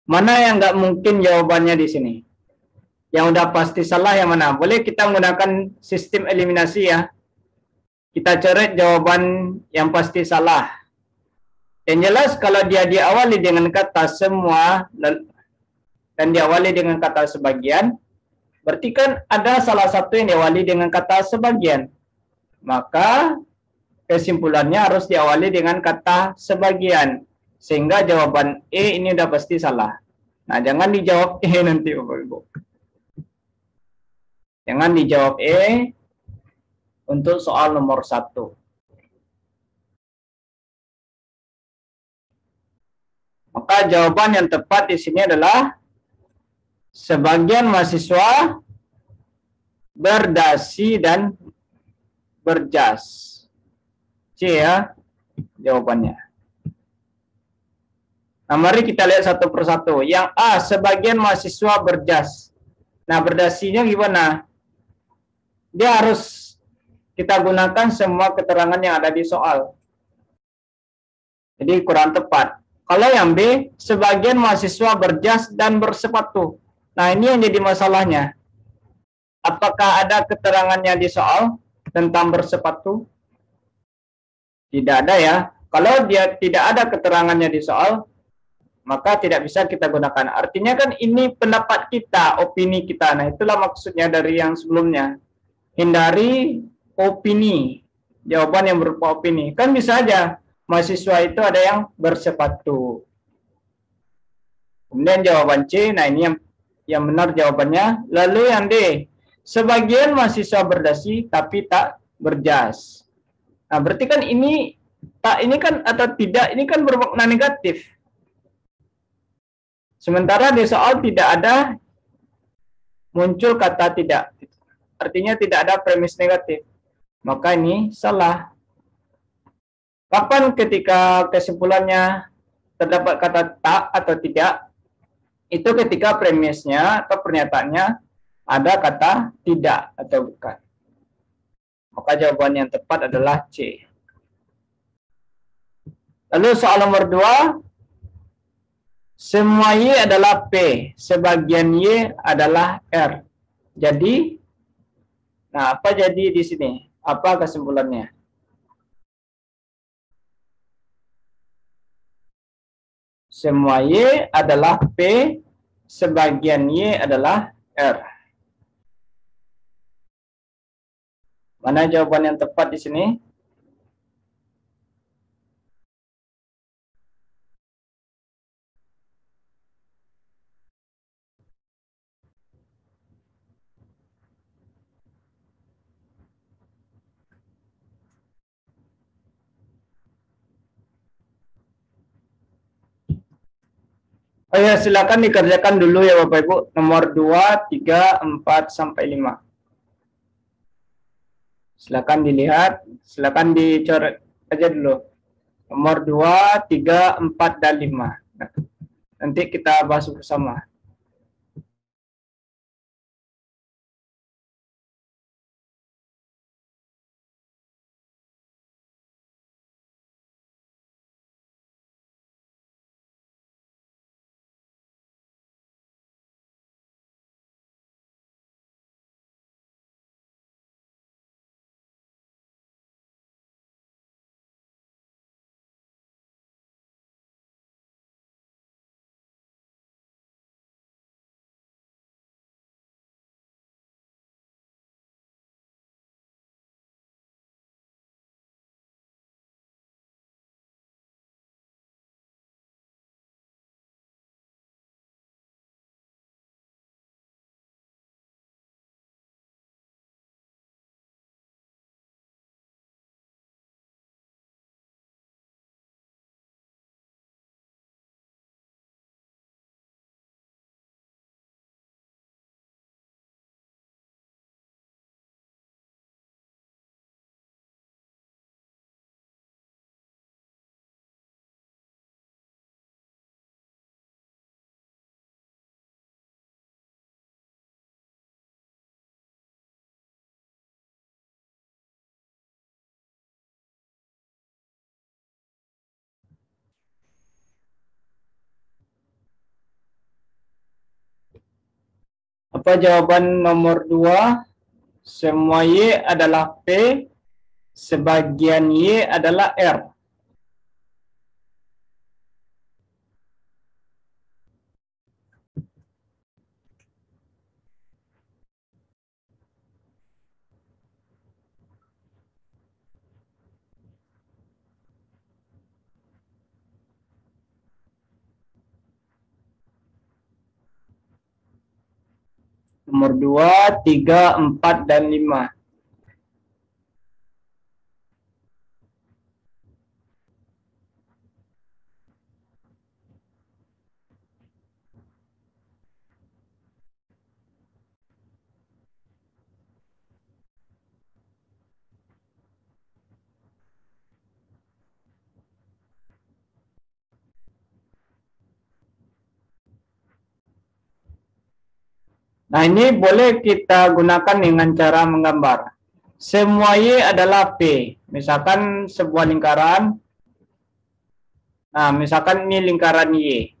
Mana yang nggak mungkin jawabannya di sini? Yang udah pasti salah yang mana? Boleh kita menggunakan sistem eliminasi ya. Kita coret jawaban yang pasti salah. Yang jelas kalau dia diawali dengan kata semua dan diawali dengan kata sebagian, berarti kan ada salah satu yang diawali dengan kata sebagian. Maka kesimpulannya harus diawali dengan kata sebagian. Sehingga jawaban E ini udah pasti salah. Nah, jangan dijawab E nanti Bapak Ibu. Jangan dijawab E untuk soal nomor 1. Maka jawaban yang tepat di sini adalah sebagian mahasiswa berdasi dan berjas. C ya jawabannya. Nah, mari kita lihat satu persatu. Yang A, sebagian mahasiswa berjas. Nah, berdasinya gimana? Dia harus kita gunakan semua keterangan yang ada di soal. Jadi kurang tepat. Kalau yang B, sebagian mahasiswa berjas dan bersepatu. Nah, ini yang jadi masalahnya. Apakah ada keterangannya di soal tentang bersepatu? Tidak ada ya. Kalau dia tidak ada keterangannya di soal, maka tidak bisa kita gunakan. Artinya kan ini pendapat kita, opini kita. Nah, itulah maksudnya dari yang sebelumnya. Hindari opini, jawaban yang berupa opini. Kan bisa aja mahasiswa itu ada yang bersepatu. Kemudian jawaban C, nah ini yang benar jawabannya. Lalu yang D, sebagian mahasiswa berdasi tapi tak berjas. Nah, berarti kan ini tak ini kan atau tidak ini kan bermakna negatif. Sementara di soal tidak ada muncul kata tidak. Artinya tidak ada premis negatif. Maka ini salah. Kapan ketika kesimpulannya terdapat kata tak atau tidak? Itu ketika premisnya atau pernyataannya ada kata tidak atau bukan. Maka jawaban yang tepat adalah C. Lalu soal nomor 2. Semua Y adalah P, sebagian Y adalah R. Jadi, nah apa jadi di sini? Apa kesimpulannya? Semua Y adalah P, sebagian Y adalah R. Mana jawaban yang tepat di sini? Oh ya, silakan dikerjakan dulu ya Bapak Ibu. Nomor 2, 3, 4, sampai 5. Silakan dilihat, silakan dicoret aja dulu. Nomor 2, 3, 4, dan 5. Nanti kita bahas bersama. Apa jawaban nomor 2? Semua Y adalah P, sebagian Y adalah R. Nomor 2, 3, 4, dan 5. Nah, ini boleh kita gunakan dengan cara menggambar. Semua Y adalah P. Misalkan sebuah lingkaran. Nah, misalkan ini lingkaran Y.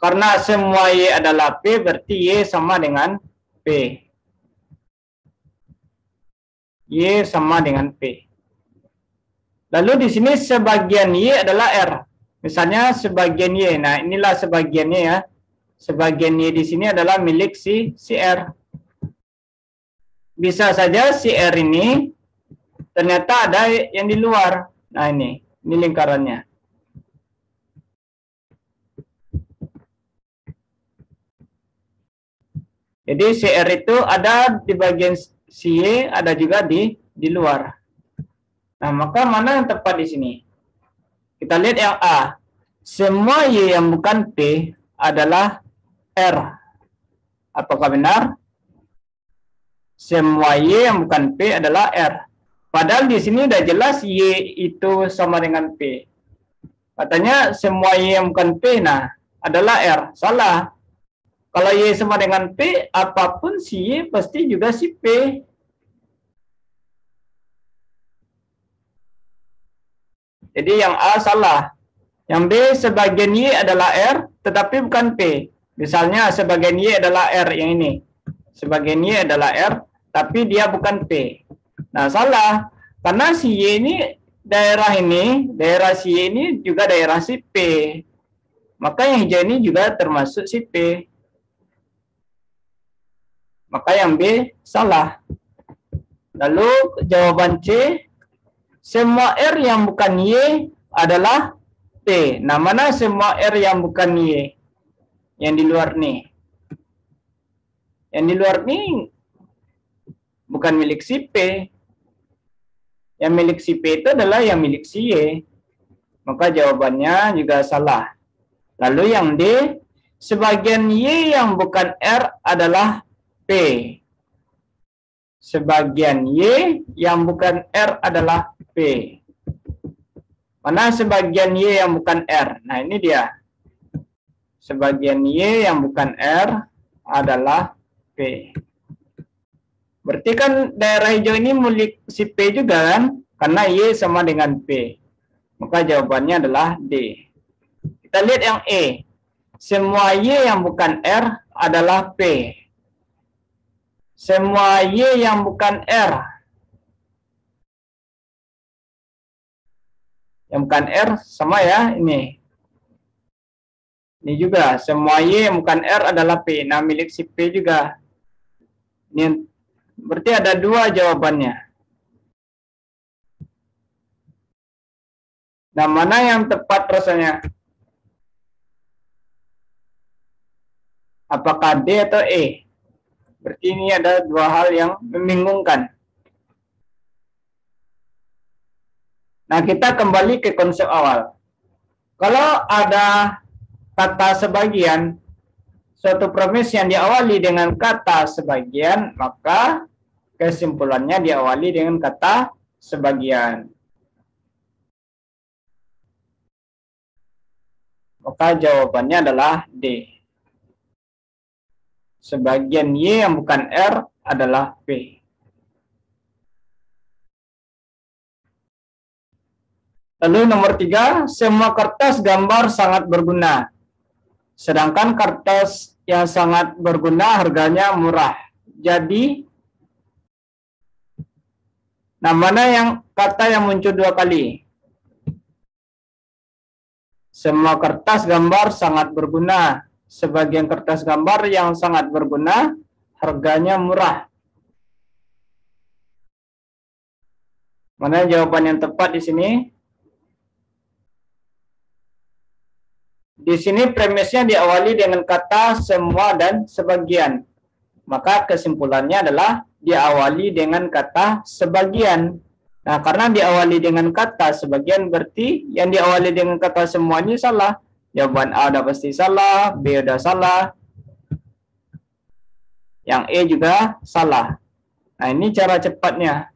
Karena semua Y adalah P, berarti Y sama dengan P. Y sama dengan P. Lalu di sini sebagian Y adalah R. Misalnya sebagian Y. Nah, inilah sebagiannya ya. Sebagian Y di sini adalah milik si R. Bisa saja si R ini ternyata ada yang di luar. Nah, ini lingkarannya. Jadi si R itu ada di bagian si Y, ada juga di luar. Nah, maka mana yang tepat di sini? Kita lihat yang A. Semua Y yang bukan P adalah R. Apakah benar? Semua Y yang bukan P adalah R. Padahal di sini udah jelas Y itu sama dengan P. Katanya semua Y yang bukan P, nah, adalah R. Salah. Kalau Y sama dengan P, apapun si Y pasti juga si P. Jadi yang A salah. Yang B, sebagian Y adalah R, tetapi bukan P. Misalnya sebagian Y adalah R yang ini. Sebagian Y adalah R, tapi dia bukan P. Nah, salah. Karena si Y ini, daerah si Y ini juga daerah si P. Maka yang hijau ini juga termasuk si P. Maka yang B salah. Lalu jawaban C, semua R yang bukan Y adalah P. Nah, mana semua R yang bukan Y? Yang di luar nih. Yang di luar nih bukan milik si P. Yang milik si P itu adalah yang milik si Y. Maka jawabannya juga salah. Lalu yang D, sebagian Y yang bukan R adalah P. Sebagian Y yang bukan R adalah P. Mana sebagian Y yang bukan R? Nah, ini dia. Sebagian Y yang bukan R adalah P. Berarti kan daerah hijau ini milik si P juga kan? Karena Y sama dengan P. Maka jawabannya adalah D. Kita lihat yang E. Semua Y yang bukan R adalah P. Semua Y yang bukan R. Yang bukan R sama ya ini. Ini juga, semua Y yang bukan R adalah P. Nah, milik si P juga. Ini berarti ada dua jawabannya. Nah, mana yang tepat rasanya? Apakah D atau E? Berarti ini ada dua hal yang membingungkan. Nah, kita kembali ke konsep awal. Kalau ada kata sebagian, suatu premis yang diawali dengan kata sebagian, maka kesimpulannya diawali dengan kata sebagian. Maka jawabannya adalah D. Sebagian Y yang bukan R adalah P. Lalu nomor 3, semua kertas gambar sangat berguna. Sedangkan kertas yang sangat berguna, harganya murah. Jadi, nah mana yang kata yang muncul dua kali? Semua kertas gambar sangat berguna. Sebagian kertas gambar yang sangat berguna, harganya murah. Mana jawaban yang tepat di sini? Di sini premisnya diawali dengan kata semua dan sebagian. Maka kesimpulannya adalah diawali dengan kata sebagian. Nah, karena diawali dengan kata sebagian berarti yang diawali dengan kata semua ini salah. Jawaban A udah pasti salah, B udah salah. Yang E juga salah. Nah, ini cara cepatnya.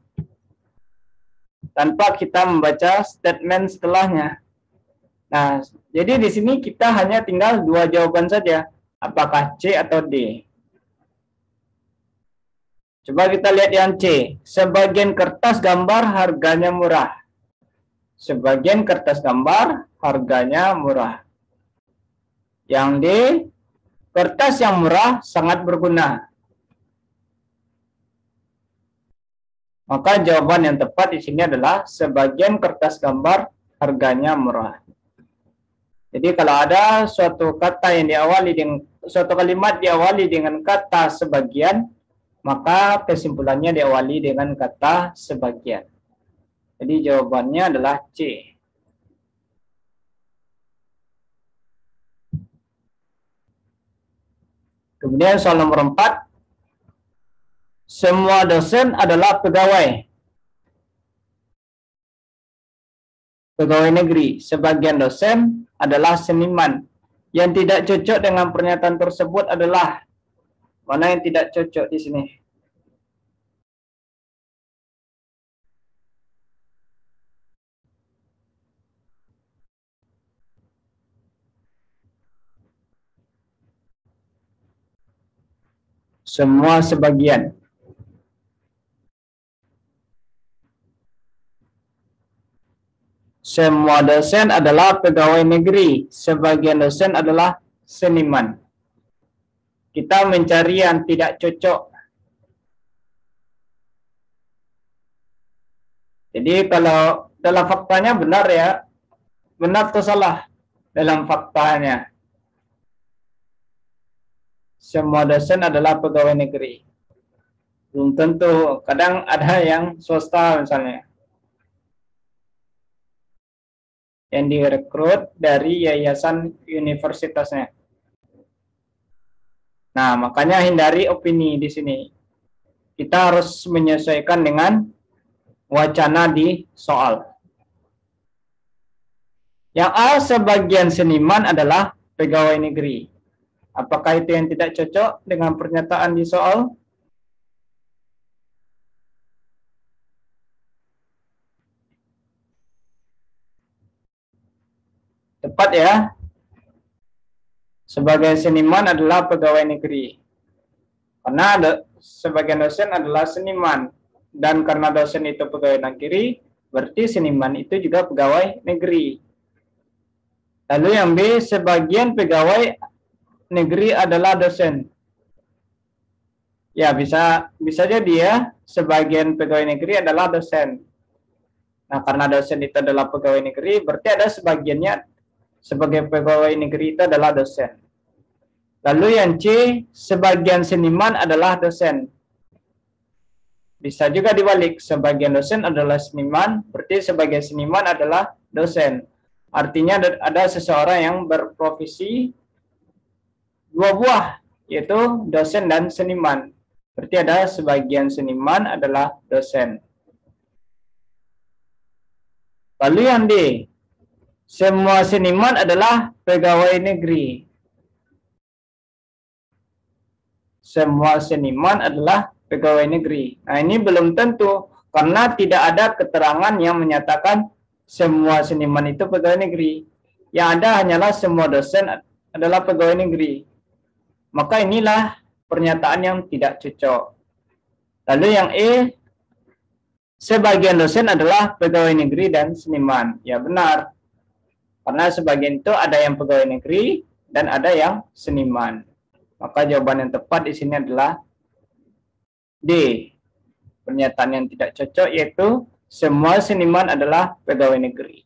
Tanpa kita membaca statement setelahnya. Nah, jadi di sini kita hanya tinggal dua jawaban saja. Apakah C atau D? Coba kita lihat yang C. Sebagian kertas gambar harganya murah. Sebagian kertas gambar harganya murah. Yang D. Kertas yang murah sangat berguna. Maka jawaban yang tepat di sini adalah sebagian kertas gambar harganya murah. Jadi kalau ada suatu kata yang diawali dengan suatu kalimat diawali dengan kata sebagian, maka kesimpulannya diawali dengan kata sebagian. Jadi jawabannya adalah C. Kemudian soal nomor 4. Semua dosen adalah pegawai. Pegawai negeri. Sebagian dosen adalah seniman. Yang tidak cocok dengan pernyataan tersebut adalah mana yang tidak cocok di sini? Semua sebagian. Semua dosen adalah pegawai negeri. Sebagian dosen adalah seniman. Kita mencari yang tidak cocok. Jadi kalau dalam faktanya benar ya. Benar atau salah dalam faktanya. Semua dosen adalah pegawai negeri. Belum tentu. Kadang ada yang swasta misalnya. Yang direkrut dari yayasan universitasnya. Nah, makanya hindari opini di sini. Kita harus menyesuaikan dengan wacana di soal. Yang A, sebagian seniman adalah pegawai negeri. Apakah itu yang tidak cocok dengan pernyataan di soal? Tepat ya. Sebagai seniman adalah pegawai negeri. Karena sebagian dosen adalah seniman. Dan karena dosen itu pegawai negeri, berarti seniman itu juga pegawai negeri. Lalu yang B, sebagian pegawai negeri adalah dosen. Ya, bisa jadi ya, sebagian pegawai negeri adalah dosen. Nah, karena dosen itu adalah pegawai negeri, berarti ada sebagiannya sebagai pegawai negeri itu adalah dosen. Lalu yang C, sebagian seniman adalah dosen. Bisa juga dibalik, sebagian dosen adalah seniman, berarti sebagian seniman adalah dosen. Artinya ada seseorang yang berprofesi dua buah, yaitu dosen dan seniman. Berarti ada sebagian seniman adalah dosen. Lalu yang D, semua seniman adalah pegawai negeri. Semua seniman adalah pegawai negeri. Nah, ini belum tentu karena tidak ada keterangan yang menyatakan semua seniman itu pegawai negeri. Yang ada hanyalah semua dosen adalah pegawai negeri. Maka inilah pernyataan yang tidak cocok. Lalu yang E, sebagian dosen adalah pegawai negeri dan seniman. Ya benar. Karena sebagian itu ada yang pegawai negeri dan ada yang seniman. Maka jawaban yang tepat di sini adalah D. Pernyataan yang tidak cocok yaitu semua seniman adalah pegawai negeri.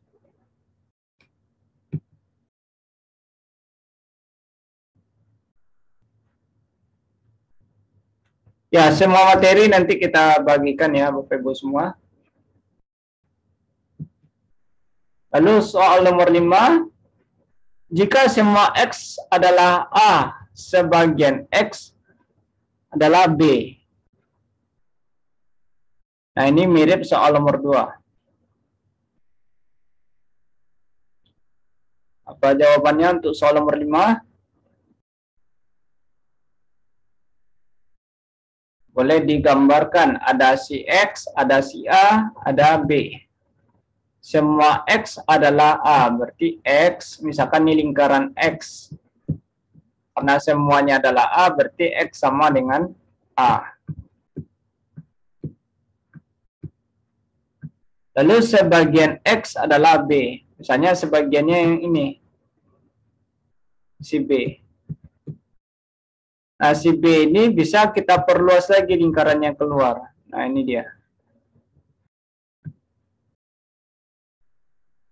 Ya, semua materi nanti kita bagikan ya Bapak Ibu semua. Lalu soal nomor 5. Jika semua X adalah A, sebagian X adalah B. Nah, ini mirip soal nomor 2. Apa jawabannya untuk soal nomor 5? Boleh digambarkan, ada si X, ada si A, ada B. Semua X adalah A, berarti X, misalkan ini lingkaran X. Karena semuanya adalah A, berarti X sama dengan A. Lalu sebagian X adalah B. Misalnya sebagiannya yang ini. Si B. Nah, si B ini bisa kita perluas lagi lingkarannya keluar. Nah, ini dia.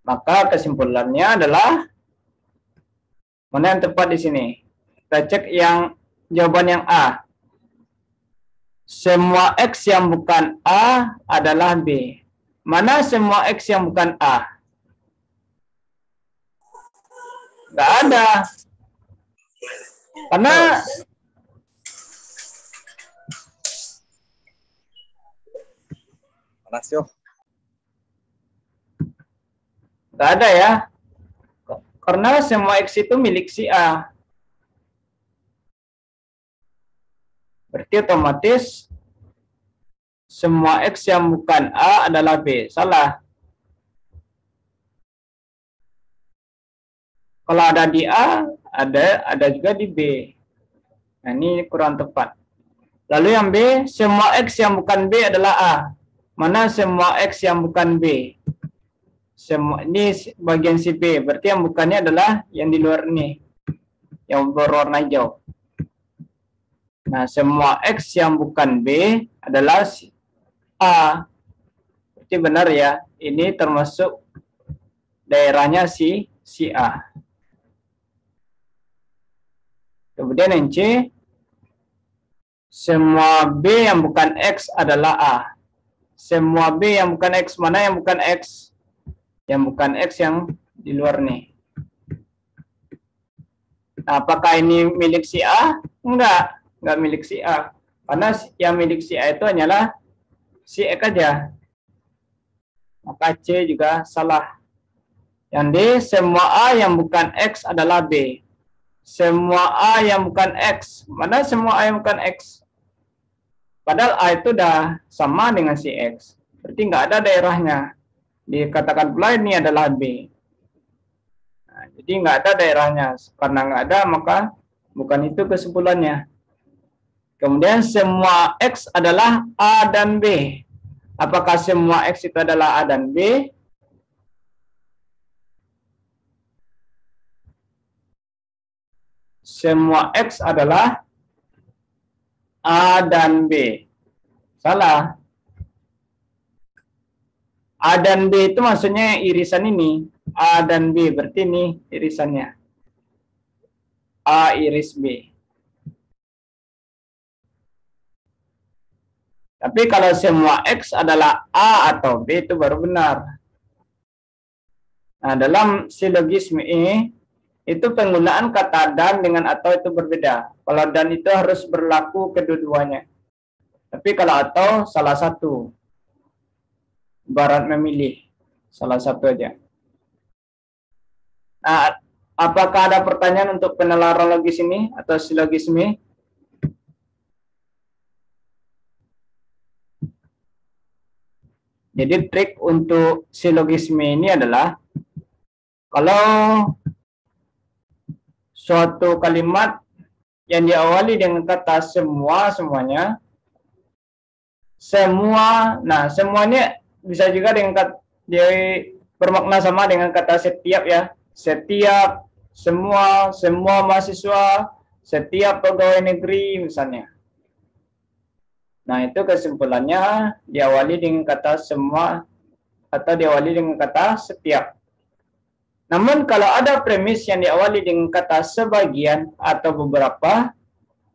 Maka kesimpulannya adalah mana yang tepat di sini? Kita cek yang jawaban yang A. Semua X yang bukan A adalah B. Mana semua X yang bukan A? Nggak ada. Karena nggak ada ya. Karena semua X itu milik si A. Berarti otomatis semua X yang bukan A adalah B. Salah. Kalau ada di A, ada juga di B. Nah, ini kurang tepat. Lalu yang B, semua X yang bukan B adalah A. Mana semua X yang bukan B? Semua ini bagian si B, berarti yang bukannya adalah yang di luar ini, yang berwarna hijau. Nah, semua X yang bukan B adalah si A. Berarti benar ya, ini termasuk daerahnya si A. Kemudian yang C, semua B yang bukan X adalah A. Semua B yang bukan X, mana yang bukan X? Yang bukan X yang di luar nih. Nah, apakah ini milik si A? Enggak milik si A. Karena yang milik si A itu hanyalah si X aja. Maka C juga salah. Yang D, semua A yang bukan X adalah B. Semua A yang bukan X. Mana semua A yang bukan X? Padahal A itu udah sama dengan si X. Berarti nggak ada daerahnya. Dikatakan pula ini adalah B. Nah, jadi nggak ada daerahnya. Karena nggak ada, maka bukan itu kesimpulannya. Kemudian semua X adalah A dan B. Apakah semua X itu adalah A dan B? Semua X adalah A dan B. Salah. A dan B itu maksudnya irisan ini. A dan B, berarti ini irisannya. A iris B. Tapi kalau semua X adalah A atau B itu baru benar. Nah, dalam silogisme ini, itu penggunaan kata dan dengan atau itu berbeda. Kalau dan itu harus berlaku kedua-duanya. Tapi kalau atau salah satu. Ibarat memilih salah satu aja. Nah, apakah ada pertanyaan untuk penalaran logis ini atau silogisme? Jadi trik untuk silogisme ini adalah kalau suatu kalimat yang diawali dengan kata semuanya, semua, nah semuanya bisa juga dengan kata, bermakna sama dengan kata setiap ya. Setiap, semua mahasiswa, setiap pegawai negeri misalnya. Nah, itu kesimpulannya diawali dengan kata semua atau diawali dengan kata setiap. Namun kalau ada premis yang diawali dengan kata sebagian atau beberapa,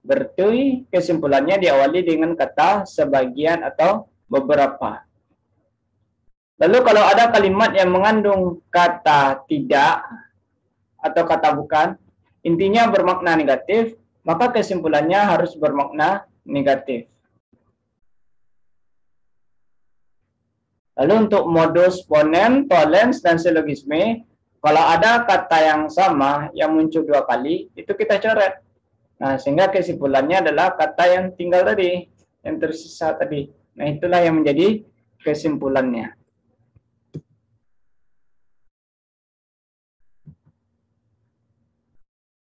berarti kesimpulannya diawali dengan kata sebagian atau beberapa. Lalu kalau ada kalimat yang mengandung kata tidak atau kata bukan, intinya bermakna negatif, maka kesimpulannya harus bermakna negatif. Lalu untuk modus ponens, tollens, dan silogisme, kalau ada kata yang sama yang muncul 2 kali, itu kita coret. Nah, sehingga kesimpulannya adalah kata yang tinggal tadi, yang tersisa tadi. Nah, itulah yang menjadi kesimpulannya.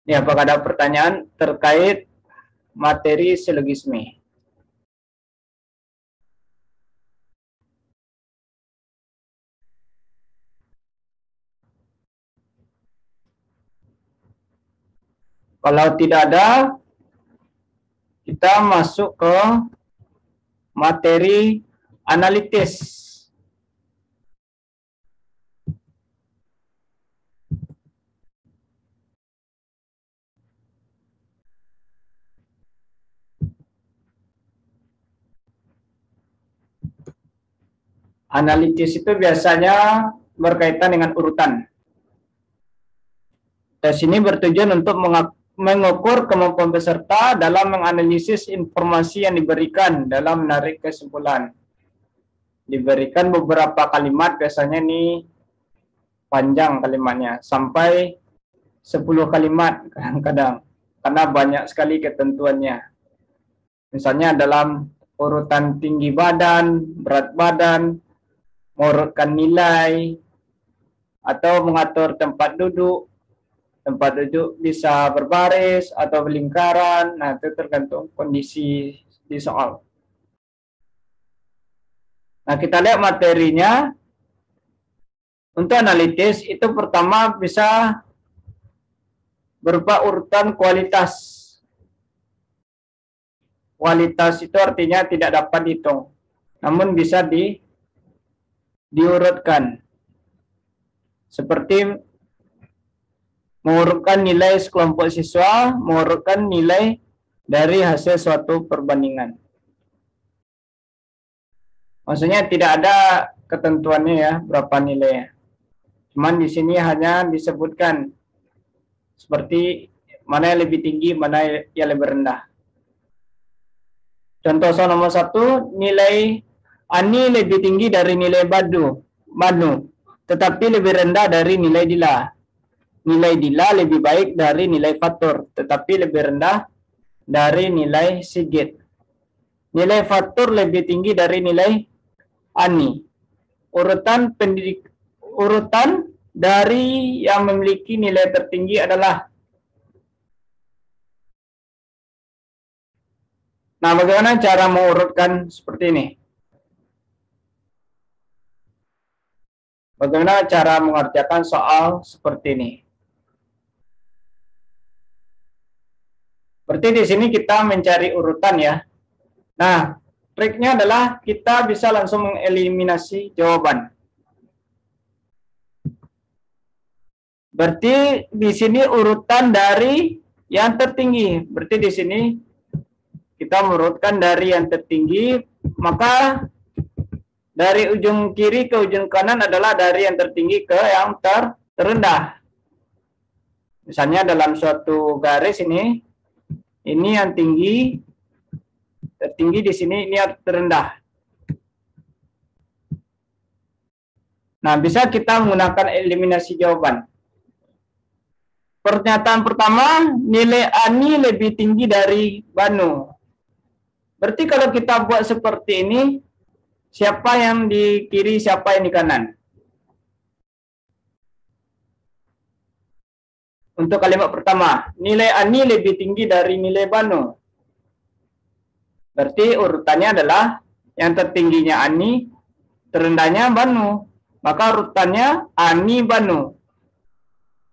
Ini apakah ada pertanyaan terkait materi silogisme? Kalau tidak ada, kita masuk ke materi analitis. Analitis itu biasanya berkaitan dengan urutan. Tes ini bertujuan untuk mengukur kemampuan peserta dalam menganalisis informasi yang diberikan dalam menarik kesimpulan. Diberikan beberapa kalimat, biasanya ini panjang kalimatnya, sampai 10 kalimat kadang-kadang, karena banyak sekali ketentuannya. Misalnya dalam urutan tinggi badan, berat badan, mengurutkan nilai, atau mengatur tempat duduk. Tempat duduk bisa berbaris atau berlingkaran. Nah, itu tergantung kondisi di soal. Nah, kita lihat materinya. Untuk analitis, itu pertama bisa berupa urutan kualitas. Kualitas itu artinya tidak dapat dihitung, namun bisa diurutkan. Seperti mengurutkan nilai sekelompok siswa, mengurutkan nilai dari hasil suatu perbandingan. Maksudnya tidak ada ketentuannya ya, berapa nilainya. Cuman di sini hanya disebutkan seperti mana yang lebih tinggi, mana yang lebih rendah. Contoh soal nomor 1, nilai Ani lebih tinggi dari nilai Banu, tetapi lebih rendah dari nilai Dila. Nilai Dila lebih baik dari nilai Fatur, tetapi lebih rendah dari nilai Sigit. Nilai Fatur lebih tinggi dari nilai Ani. Urutan dari yang memiliki nilai tertinggi adalah. Nah, bagaimana cara mengurutkan seperti ini? Bagaimana cara mengerjakan soal seperti ini? Berarti di sini kita mencari urutan ya. Nah, triknya adalah kita bisa langsung mengeliminasi jawaban. Berarti di sini urutan dari yang tertinggi. Berarti di sini kita mengurutkan dari yang tertinggi, maka dari ujung kiri ke ujung kanan adalah dari yang tertinggi ke yang terendah. Misalnya dalam suatu garis ini yang tinggi, tertinggi di sini, ini yang terendah. Nah, bisa kita menggunakan eliminasi jawaban. Pernyataan pertama, nilai Ani lebih tinggi dari Banu. Berarti kalau kita buat seperti ini, siapa yang di kiri, siapa yang di kanan? Untuk kalimat pertama, nilai Ani lebih tinggi dari nilai Banu. Berarti urutannya adalah yang tertingginya Ani, terendahnya Banu. Maka urutannya Ani, Banu.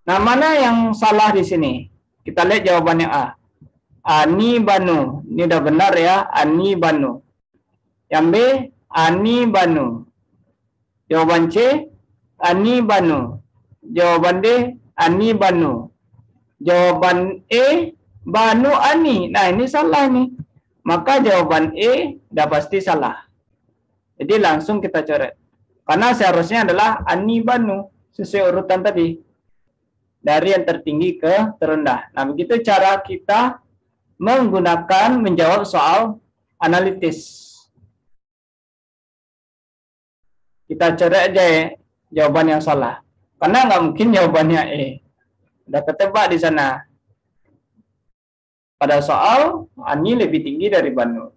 Nah, mana yang salah di sini? Kita lihat jawabannya A. Ani banu. Ini udah benar ya. Ani banu. Yang B, ani banu. Jawaban C, ani banu. Jawaban D, ani banu. Jawaban E, banu ani. Nah, ini salah nih. Maka jawaban E udah pasti salah. Jadi langsung kita coret. Karena seharusnya adalah ani banu. Sesuai urutan tadi. Dari yang tertinggi ke terendah. Nah, begitu cara kita menggunakan menjawab soal analitis. Kita coret aja ya, jawaban yang salah. Karena nggak mungkin jawabannya E. Udah ketebak di sana. Pada soal, ani lebih tinggi dari banu.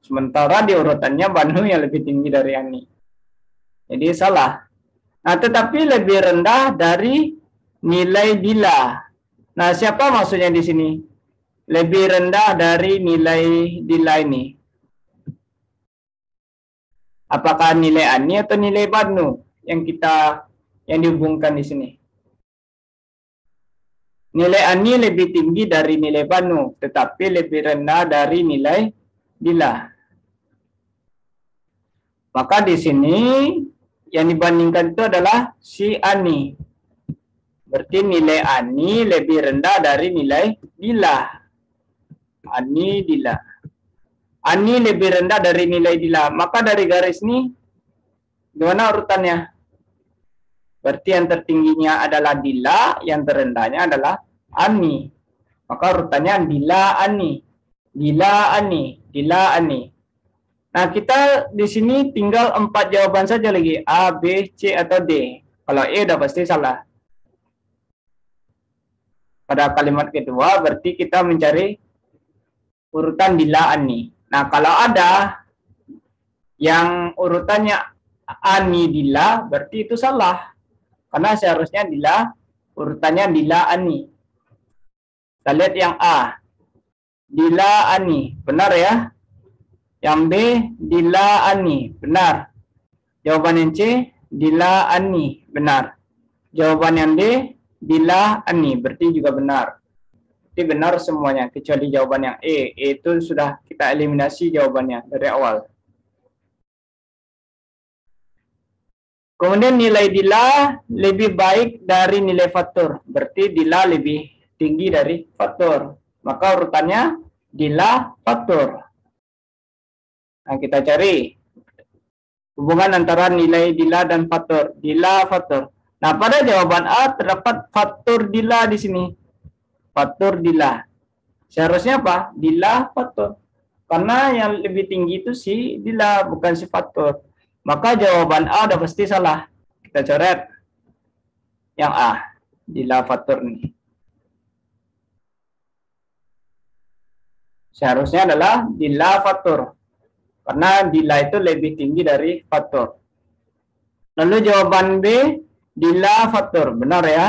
Sementara di urutannya banu yang lebih tinggi dari ani. Jadi salah. Nah, tetapi lebih rendah dari nilai dila. Nah, siapa maksudnya di sini? Lebih rendah dari nilai dila ini. Apakah nilai ani atau nilai banu yang dihubungkan di sini? Nilai ani lebih tinggi dari nilai banu, tetapi lebih rendah dari nilai dila. Maka di sini yang dibandingkan itu adalah si ani. Berarti nilai ani lebih rendah dari nilai dila. Ani dila. Ani lebih rendah dari nilai dila. Maka dari garis ini, gimana urutannya? Berarti yang tertingginya adalah dila, yang terendahnya adalah ani. Maka urutannya dila ani. Dila ani. Dila ani. Nah, kita di sini tinggal 4 jawaban saja lagi. A, B, C, atau D. Kalau E udah pasti salah. Pada kalimat kedua, berarti kita mencari urutan dila ani. Nah, kalau ada yang urutannya ani dila, berarti itu salah. Karena seharusnya dila, urutannya dila ani. Kita lihat yang A. Dila ani. Benar ya? Yang B, dila ani. Benar. Jawaban yang C, dila ani. Benar. Jawaban yang D, dila ani. Berarti juga benar. Berarti benar semuanya, kecuali jawaban yang E. E itu sudah kita eliminasi jawabannya dari awal. Kemudian nilai dila lebih baik dari nilai faktor. Berarti dila lebih tinggi dari faktor. Maka urutannya dila faktor. Nah, kita cari hubungan antara nilai dila dan faktor. Dila faktor. Nah, pada jawaban A terdapat faktor dila di sini. Faktor dila. Seharusnya apa? Dila faktor. Karena yang lebih tinggi itu si dila, bukan si faktor. Maka jawaban A udah pasti salah. Kita coret yang A. Dila faktor ini. Seharusnya adalah dila faktor. Karena dila itu lebih tinggi dari faktor. Lalu jawaban B, dila faktor. Benar ya?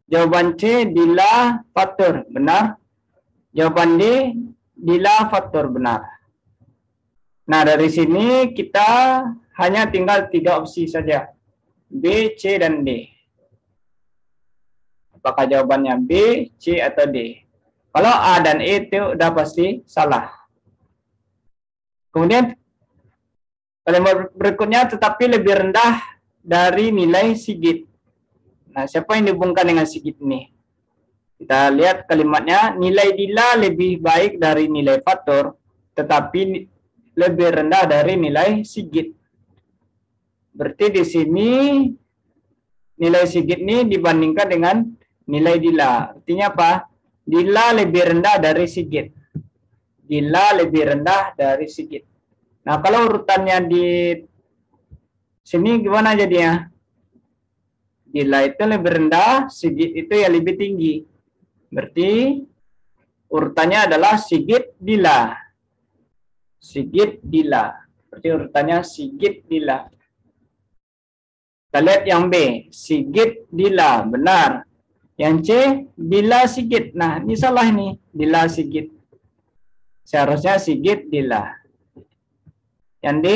Jawaban C, dila faktor. Benar. Jawaban D, dila faktor. Benar. Nah, dari sini kita hanya tinggal 3 opsi saja. B, C, dan D. Apakah jawabannya B, C, atau D? Kalau A dan E itu udah pasti salah. Kemudian kalimat berikutnya tetapi lebih rendah dari nilai sigit. Nah, siapa yang dihubungkan dengan sigit ini? Kita lihat kalimatnya, nilai dila lebih baik dari nilai faktor, tetapi lebih rendah dari nilai sigit. Berarti di sini nilai sigit ini dibandingkan dengan nilai dila. Artinya apa? Dila lebih rendah dari sigit. Dila lebih rendah dari sigit. Nah, kalau urutannya di sini gimana jadinya? Dila itu lebih rendah, sigit itu yang lebih tinggi. Berarti urutannya adalah sigit dila. Sigit dila. Berarti urutannya sigit dila. Kita lihat yang B. Sigit dila. Benar. Yang C. Dila sigit. Nah, ini salah nih. Dila sigit. Seharusnya sigit dila. Yang D.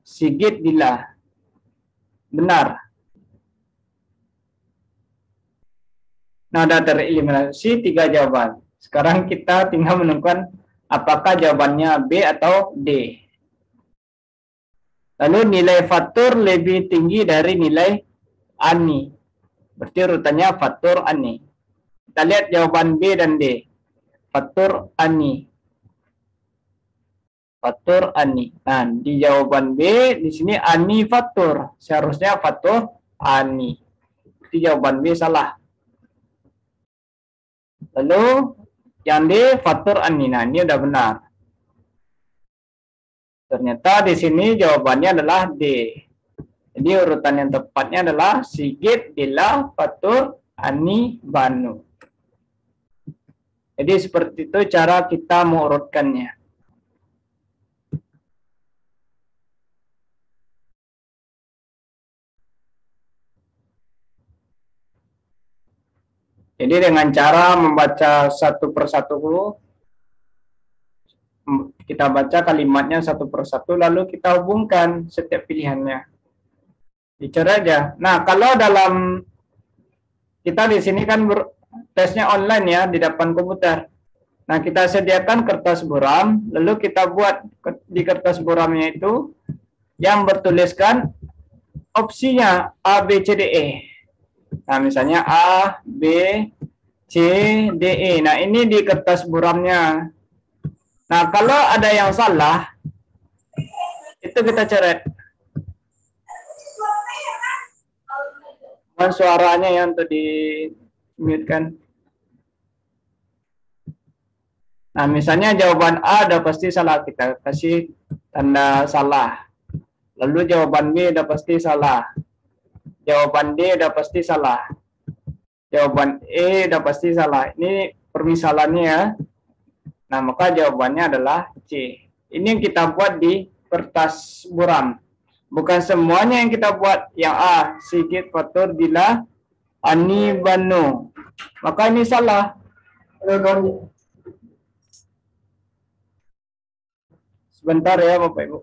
Sigit dila. Benar. Nah, ada tereliminasi 3 jawaban. Sekarang kita tinggal menentukan apakah jawabannya B atau D. Lalu nilai faktor lebih tinggi dari nilai ANI. Berarti urutannya faktor ANI. Kita lihat jawaban B dan D. Faktor ANI. Faktor ANI. Nah, di jawaban B, di sini ANI faktor. Seharusnya faktor ANI. Jadi jawaban B salah. Lalu yang D faktor ANI. Nah, ini udah benar. Ternyata di sini jawabannya adalah D. Jadi urutan yang tepatnya adalah Sigit, Dila, Fatur, Ani, Banu. Jadi seperti itu cara kita mengurutkannya. Jadi dengan cara membaca satu persatu dulu, kita baca kalimatnya satu persatu, lalu kita hubungkan setiap pilihannya. Bicara aja. Nah, kalau dalam kita di sini kan tesnya online ya di depan komputer. Nah, kita sediakan kertas buram, lalu kita buat di kertas buramnya itu yang bertuliskan opsinya A, B, C, D, E. Nah, misalnya A, B, C, D, E. Nah, ini di kertas buramnya. Nah, kalau ada yang salah, itu kita coret. Suaranya ya untuk di mute kan. Nah, misalnya jawaban A udah pasti salah, kita kasih tanda salah. Lalu jawaban B udah pasti salah. Jawaban D udah pasti salah. Jawaban E udah pasti salah. Ini permisalannya ya. Nah, maka jawabannya adalah C. Ini yang kita buat di kertas buram. Bukan semuanya yang kita buat. Yang A, Sigit, Fatur, Dila, Ani, Banu. Maka ini salah. Sebentar ya Bapak Ibu.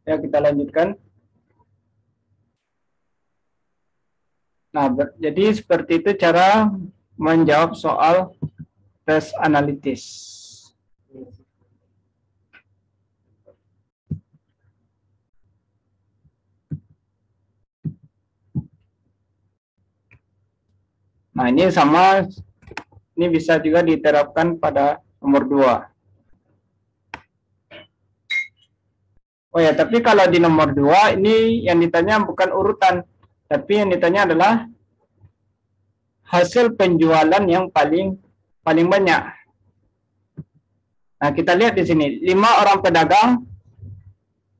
Ya, kita lanjutkan. Nah, jadi seperti itu cara menjawab soal tes analitis. Nah, ini sama, ini bisa juga diterapkan pada nomor 2. Oh ya, tapi kalau di nomor 2 ini yang ditanya bukan urutan, tapi yang ditanya adalah hasil penjualan yang paling banyak. Nah, kita lihat di sini, 5 orang pedagang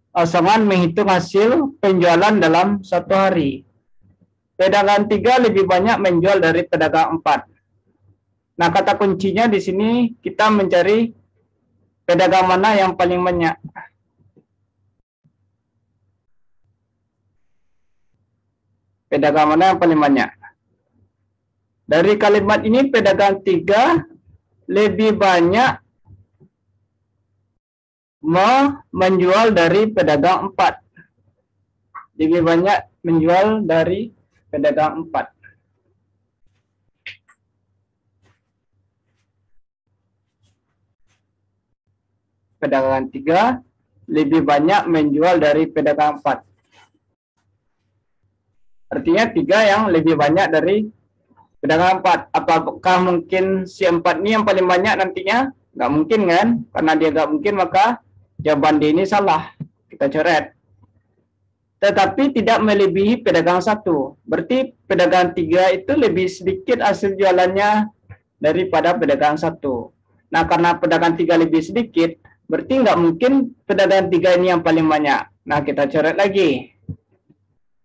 pasangan menghitung hasil penjualan dalam 1 hari. Pedagang 3 lebih banyak menjual dari pedagang 4. Nah, kata kuncinya di sini kita mencari pedagang mana yang paling banyak. Pedagang mana yang paling banyak? Dari kalimat ini pedagang 3 lebih banyak menjual dari pedagang 4. Lebih banyak menjual dari pedagang 4. Pedagang 3 lebih banyak menjual dari pedagang 4. Artinya 3 yang lebih banyak dari pedagang 4. Apakah mungkin si 4 ini yang paling banyak nantinya? Nggak mungkin kan? Karena dia nggak mungkin, maka jawaban D ini salah. Kita coret. Tetapi tidak melebihi pedagang 1. Berarti pedagang 3 itu lebih sedikit hasil jualannya daripada pedagang 1. Nah, karena pedagang 3 lebih sedikit, berarti nggak mungkin pedagang 3 ini yang paling banyak. Nah, kita coret lagi.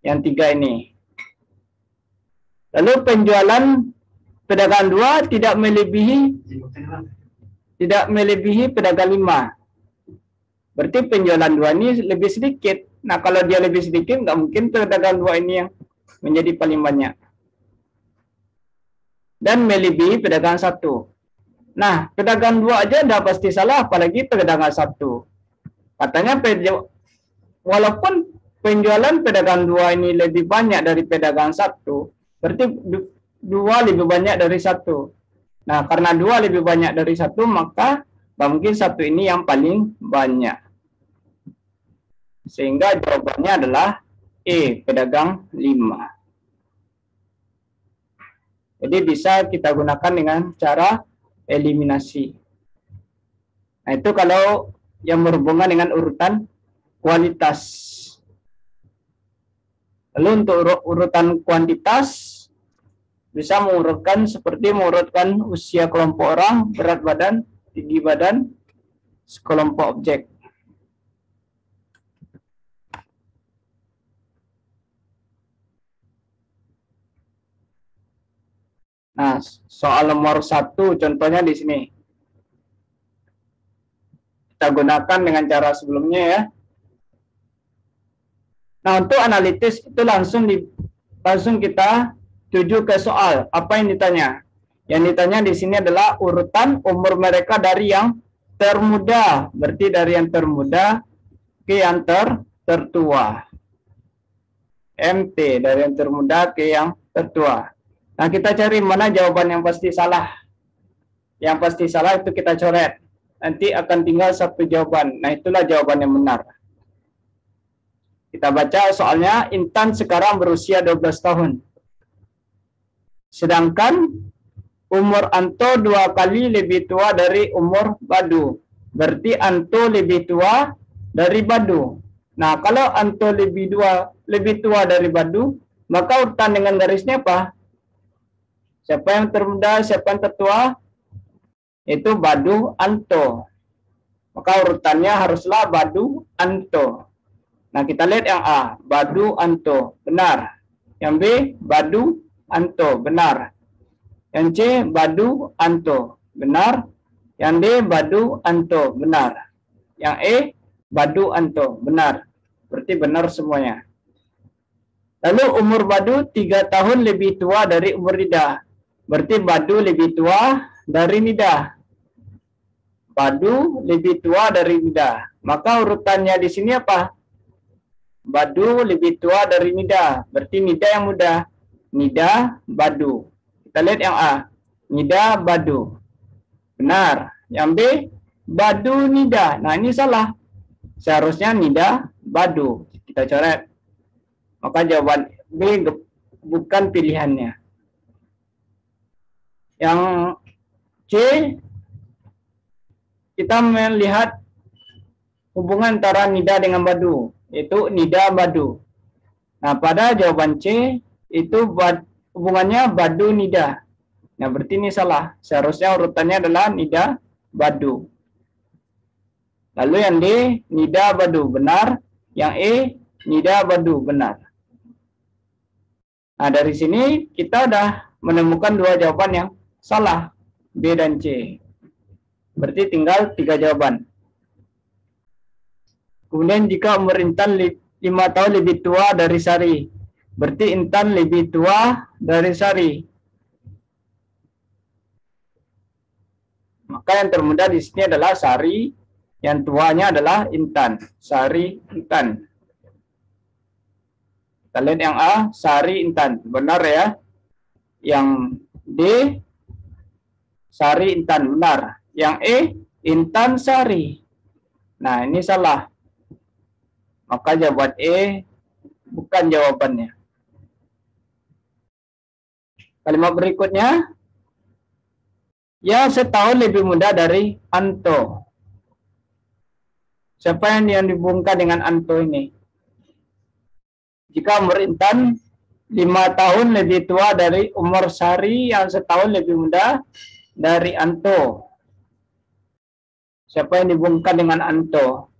Yang 3 ini. Lalu penjualan pedagang 2 tidak melebihi pedagang 5. Berarti penjualan 2 ini lebih sedikit. Nah, kalau dia lebih sedikit, nggak mungkin pedagang 2 ini yang menjadi paling banyak. Dan melebihi pedagang 1. Nah, pedagang 2 aja udah pasti salah, apalagi pedagang 1. Katanya, walaupun penjualan pedagang 2 ini lebih banyak dari pedagang 1, berarti 2 lebih banyak dari 1. Nah, karena 2 lebih banyak dari 1, maka mungkin 1 ini yang paling banyak. Sehingga jawabannya adalah E, pedagang 5. Jadi bisa kita gunakan dengan cara eliminasi. Nah, itu kalau yang berhubungan dengan urutan kualitas. Lalu untuk urutan kuantitas, bisa mengurutkan seperti mengurutkan usia kelompok orang, berat badan, tinggi badan, sekelompok objek. Nah, soal nomor 1 contohnya di sini. Kita gunakan dengan cara sebelumnya ya. Nah, untuk analitis itu langsung kita tuju ke soal. Apa yang ditanya? Yang ditanya di sini adalah urutan umur mereka dari yang termuda. Berarti dari yang termuda ke yang tertua. MT, dari yang termuda ke yang tertua. Nah, kita cari mana jawaban yang pasti salah. Yang pasti salah itu kita coret. Nanti akan tinggal satu jawaban. Nah, itulah jawaban yang benar. Kita baca soalnya, Intan sekarang berusia 12 tahun. Sedangkan umur Anto 2 kali lebih tua dari umur Badu. Berarti Anto lebih tua dari Badu. Nah, kalau Anto lebih tua dari Badu, maka urutan dengan garisnya apa? Siapa yang termuda, siapa yang tertua? Itu Badu, Anto. Maka urutannya haruslah Badu, Anto. Nah, kita lihat yang A, Badu, Anto, benar. Yang B, Badu, Anto, benar. Yang C, Badu, Anto, benar. Yang D, Badu, Anto, benar. Yang E, Badu, Anto, benar. Berarti benar semuanya. Lalu umur Badu 3 tahun lebih tua dari umur Nida. Berarti Badu lebih tua dari Nida. Badu lebih tua dari Nida. Maka urutannya di sini apa? Badu lebih tua dari Nida. Berarti Nida yang muda. Nida, Badu. Kita lihat yang A. Nida, Badu. Benar. Yang B, Badu, Nida. Nah, ini salah. Seharusnya Nida, Badu. Kita coret. Maka jawaban B bukan pilihannya. Yang C, kita melihat hubungan antara Nida dengan Badu. Itu Nida, Badu. Nah, pada jawaban C, itu hubungannya Badu, Nida. Nah, berarti ini salah. Seharusnya urutannya adalah Nida, Badu. Lalu yang D, Nida, Badu, benar. Yang E, Nida, Badu, benar. Nah, dari sini kita udah menemukan 2 jawaban yang salah. B dan C. Berarti tinggal 3 jawaban. Kemudian jika umur Intan 5 tahun lebih tua dari Sari, berarti Intan lebih tua dari Sari. Maka yang termuda di sini adalah Sari, Yang tuanya adalah Intan, Sari Intan. Kita lihat yang A, Sari Intan. Benar ya. Yang D, Sari Intan. Benar. Yang E, Intan Sari. Nah, ini salah. Maka jawaban E bukan jawabannya. Kalimat berikutnya, yang setahun lebih muda dari Anto. Siapa yang dihubungkan dengan Anto ini? Jika umur Intan 5 tahun lebih tua dari umur Sari yang setahun lebih muda dari Anto. Siapa yang dihubungkan dengan Anto?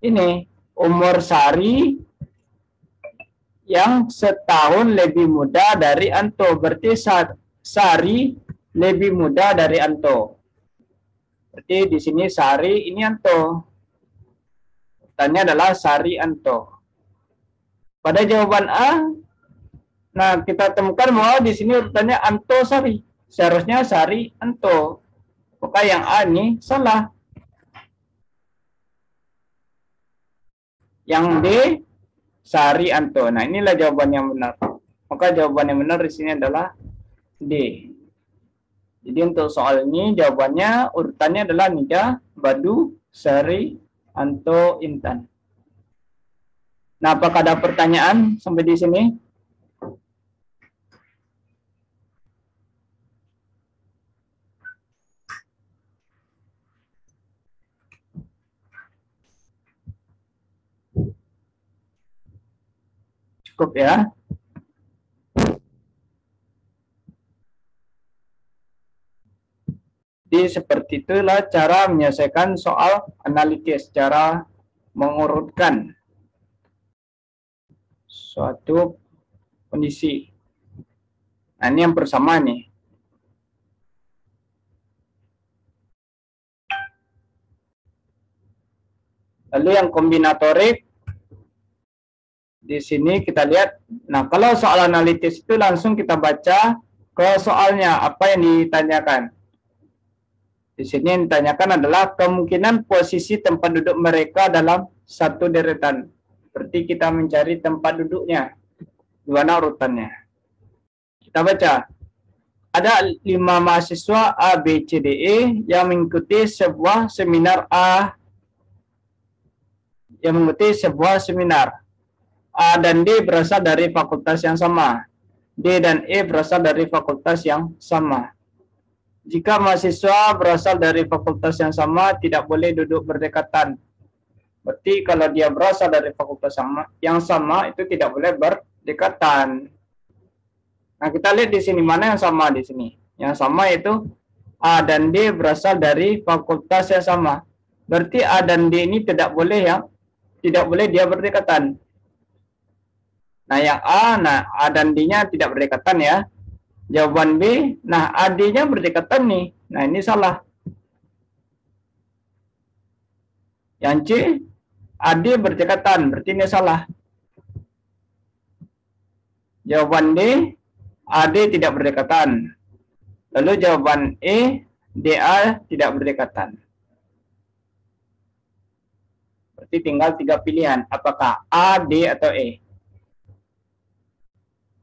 Ini umur Sari yang setahun lebih muda dari Anto. Berarti Sari lebih muda dari Anto. Berarti di sini Sari, ini Anto. Tanya adalah Sari Anto. Pada jawaban A, nah kita temukan bahwa di sini urutannya Anto Sari. Seharusnya Sari Anto. Maka yang A ini salah. Yang D, Sari Anto. Nah, inilah jawaban yang benar. Maka jawaban yang benar di sini adalah D. Jadi untuk soal ini jawabannya urutannya adalah Nida, Badu, Sari, Anto, Intan. Nah, apakah ada pertanyaan sampai di sini? Cukup ya. Jadi seperti itulah cara menyelesaikan soal analitis, cara mengurutkan suatu kondisi. Nah, ini yang pertama nih. Lalu yang kombinatorik, di sini kita lihat. Nah, kalau soal analitis itu langsung kita baca ke soalnya, apa yang ditanyakan. Di sini yang ditanyakan adalah kemungkinan posisi tempat duduk mereka dalam satu deretan. Berarti kita mencari tempat duduknya. Di mana urutannya. Kita baca. Ada 5 mahasiswa A, B, C, D, E yang mengikuti sebuah seminar A. Yang mengikuti sebuah seminar. A dan D berasal dari fakultas yang sama. D dan E berasal dari fakultas yang sama. Jika mahasiswa berasal dari fakultas yang sama, tidak boleh duduk berdekatan. Berarti kalau dia berasal dari fakultas yang sama, itu tidak boleh berdekatan. Nah, kita lihat di sini mana yang sama di sini. Yang sama itu A dan D berasal dari fakultas yang sama. Berarti A dan D ini tidak boleh dia berdekatan. Nah, yang A, A dan D-nya tidak berdekatan ya. Jawaban B, nah AD-nya berdekatan nih. Nah, ini salah. Yang C, AD berdekatan, berarti ini salah. Jawaban D, AD tidak berdekatan. Lalu jawaban E, DA tidak berdekatan. Berarti tinggal 3 pilihan, apakah A, D, atau E.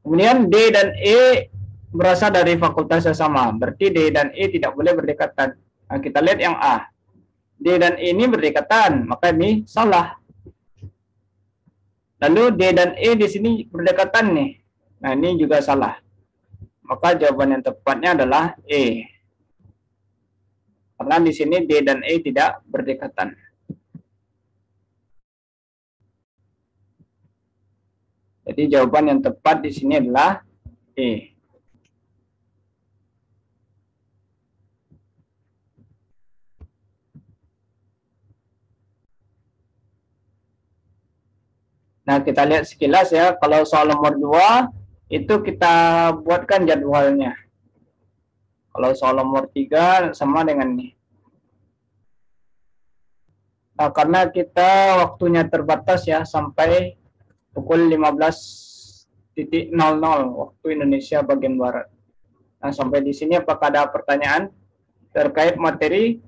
Kemudian D dan E berasal dari fakultas yang sama. Berarti D dan E tidak boleh berdekatan. Nah, kita lihat yang A. D dan E ini berdekatan, maka ini salah. Lalu D dan E di sini berdekatan nih. Nah, ini juga salah. Maka jawaban yang tepatnya adalah E. Karena di sini D dan E tidak berdekatan. Jadi jawaban yang tepat di sini adalah E. Nah, kita lihat sekilas ya. Kalau soal nomor 2, itu kita buatkan jadwalnya. Kalau soal nomor 3, sama dengan ini. Nah, karena kita waktunya terbatas ya, sampai pukul 15.00 waktu Indonesia bagian Barat. Nah, sampai di sini apakah ada pertanyaan? terkait materi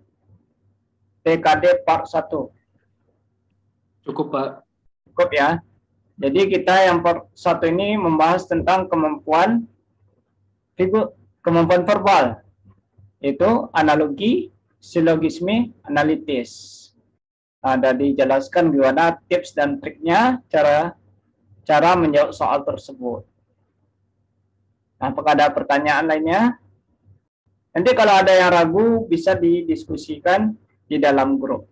TKD part 1. Cukup, Pak. Cukup ya. Jadi kita yang part 1 ini membahas tentang kemampuan verbal, yaitu analogi, silogisme, analitis. Ada dijelaskan gimana tips dan triknya cara menjawab soal tersebut. Nah, apakah ada pertanyaan lainnya? Nanti kalau ada yang ragu bisa didiskusikan di dalam grup.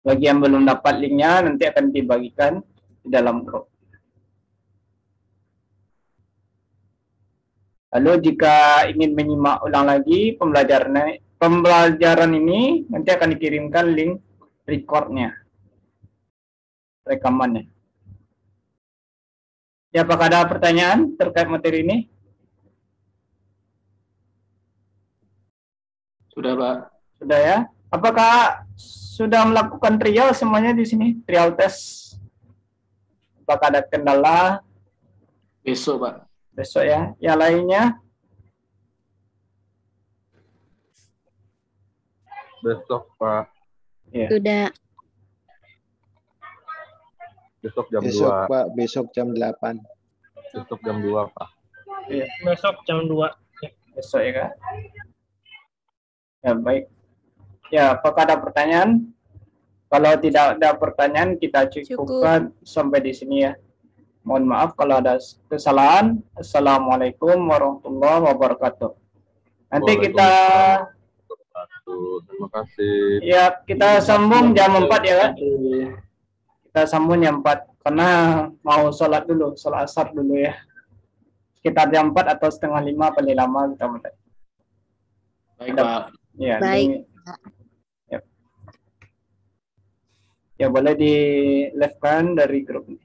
Bagi yang belum dapat linknya nanti akan dibagikan di dalam grup. Lalu jika ingin menyimak ulang lagi pembelajaran ini nanti akan dikirimkan link recordnya, rekamannya. Ya, apakah ada pertanyaan terkait materi ini? Sudah, Pak. Sudah ya. Apakah sudah melakukan trial semuanya di sini? Trial test. Apakah ada kendala? Besok, Pak. Besok ya. Yang lainnya? Besok, Pak. Ya. Sudah. Besok jam Besok 2. Pak, besok jam 8. Besok jam 2, Pak. Iya. Besok jam 2. Besok ya kan? Ya, baik. Ya, apakah ada pertanyaan? Kalau tidak ada pertanyaan, kita cukupkan sampai di sini ya. Mohon maaf kalau ada kesalahan. Assalamualaikum warahmatullahi wabarakatuh. Nanti kita Terima kasih. ya kita sambung jam 4 ya kan? Kita sambung jam 4 karena mau sholat dulu, sholat asar dulu ya. Sekitar jam 4 atau setengah 5 paling lama kita mulai. Baik, Pak. Ya, Baik. Ya boleh di live kan dari grup ini.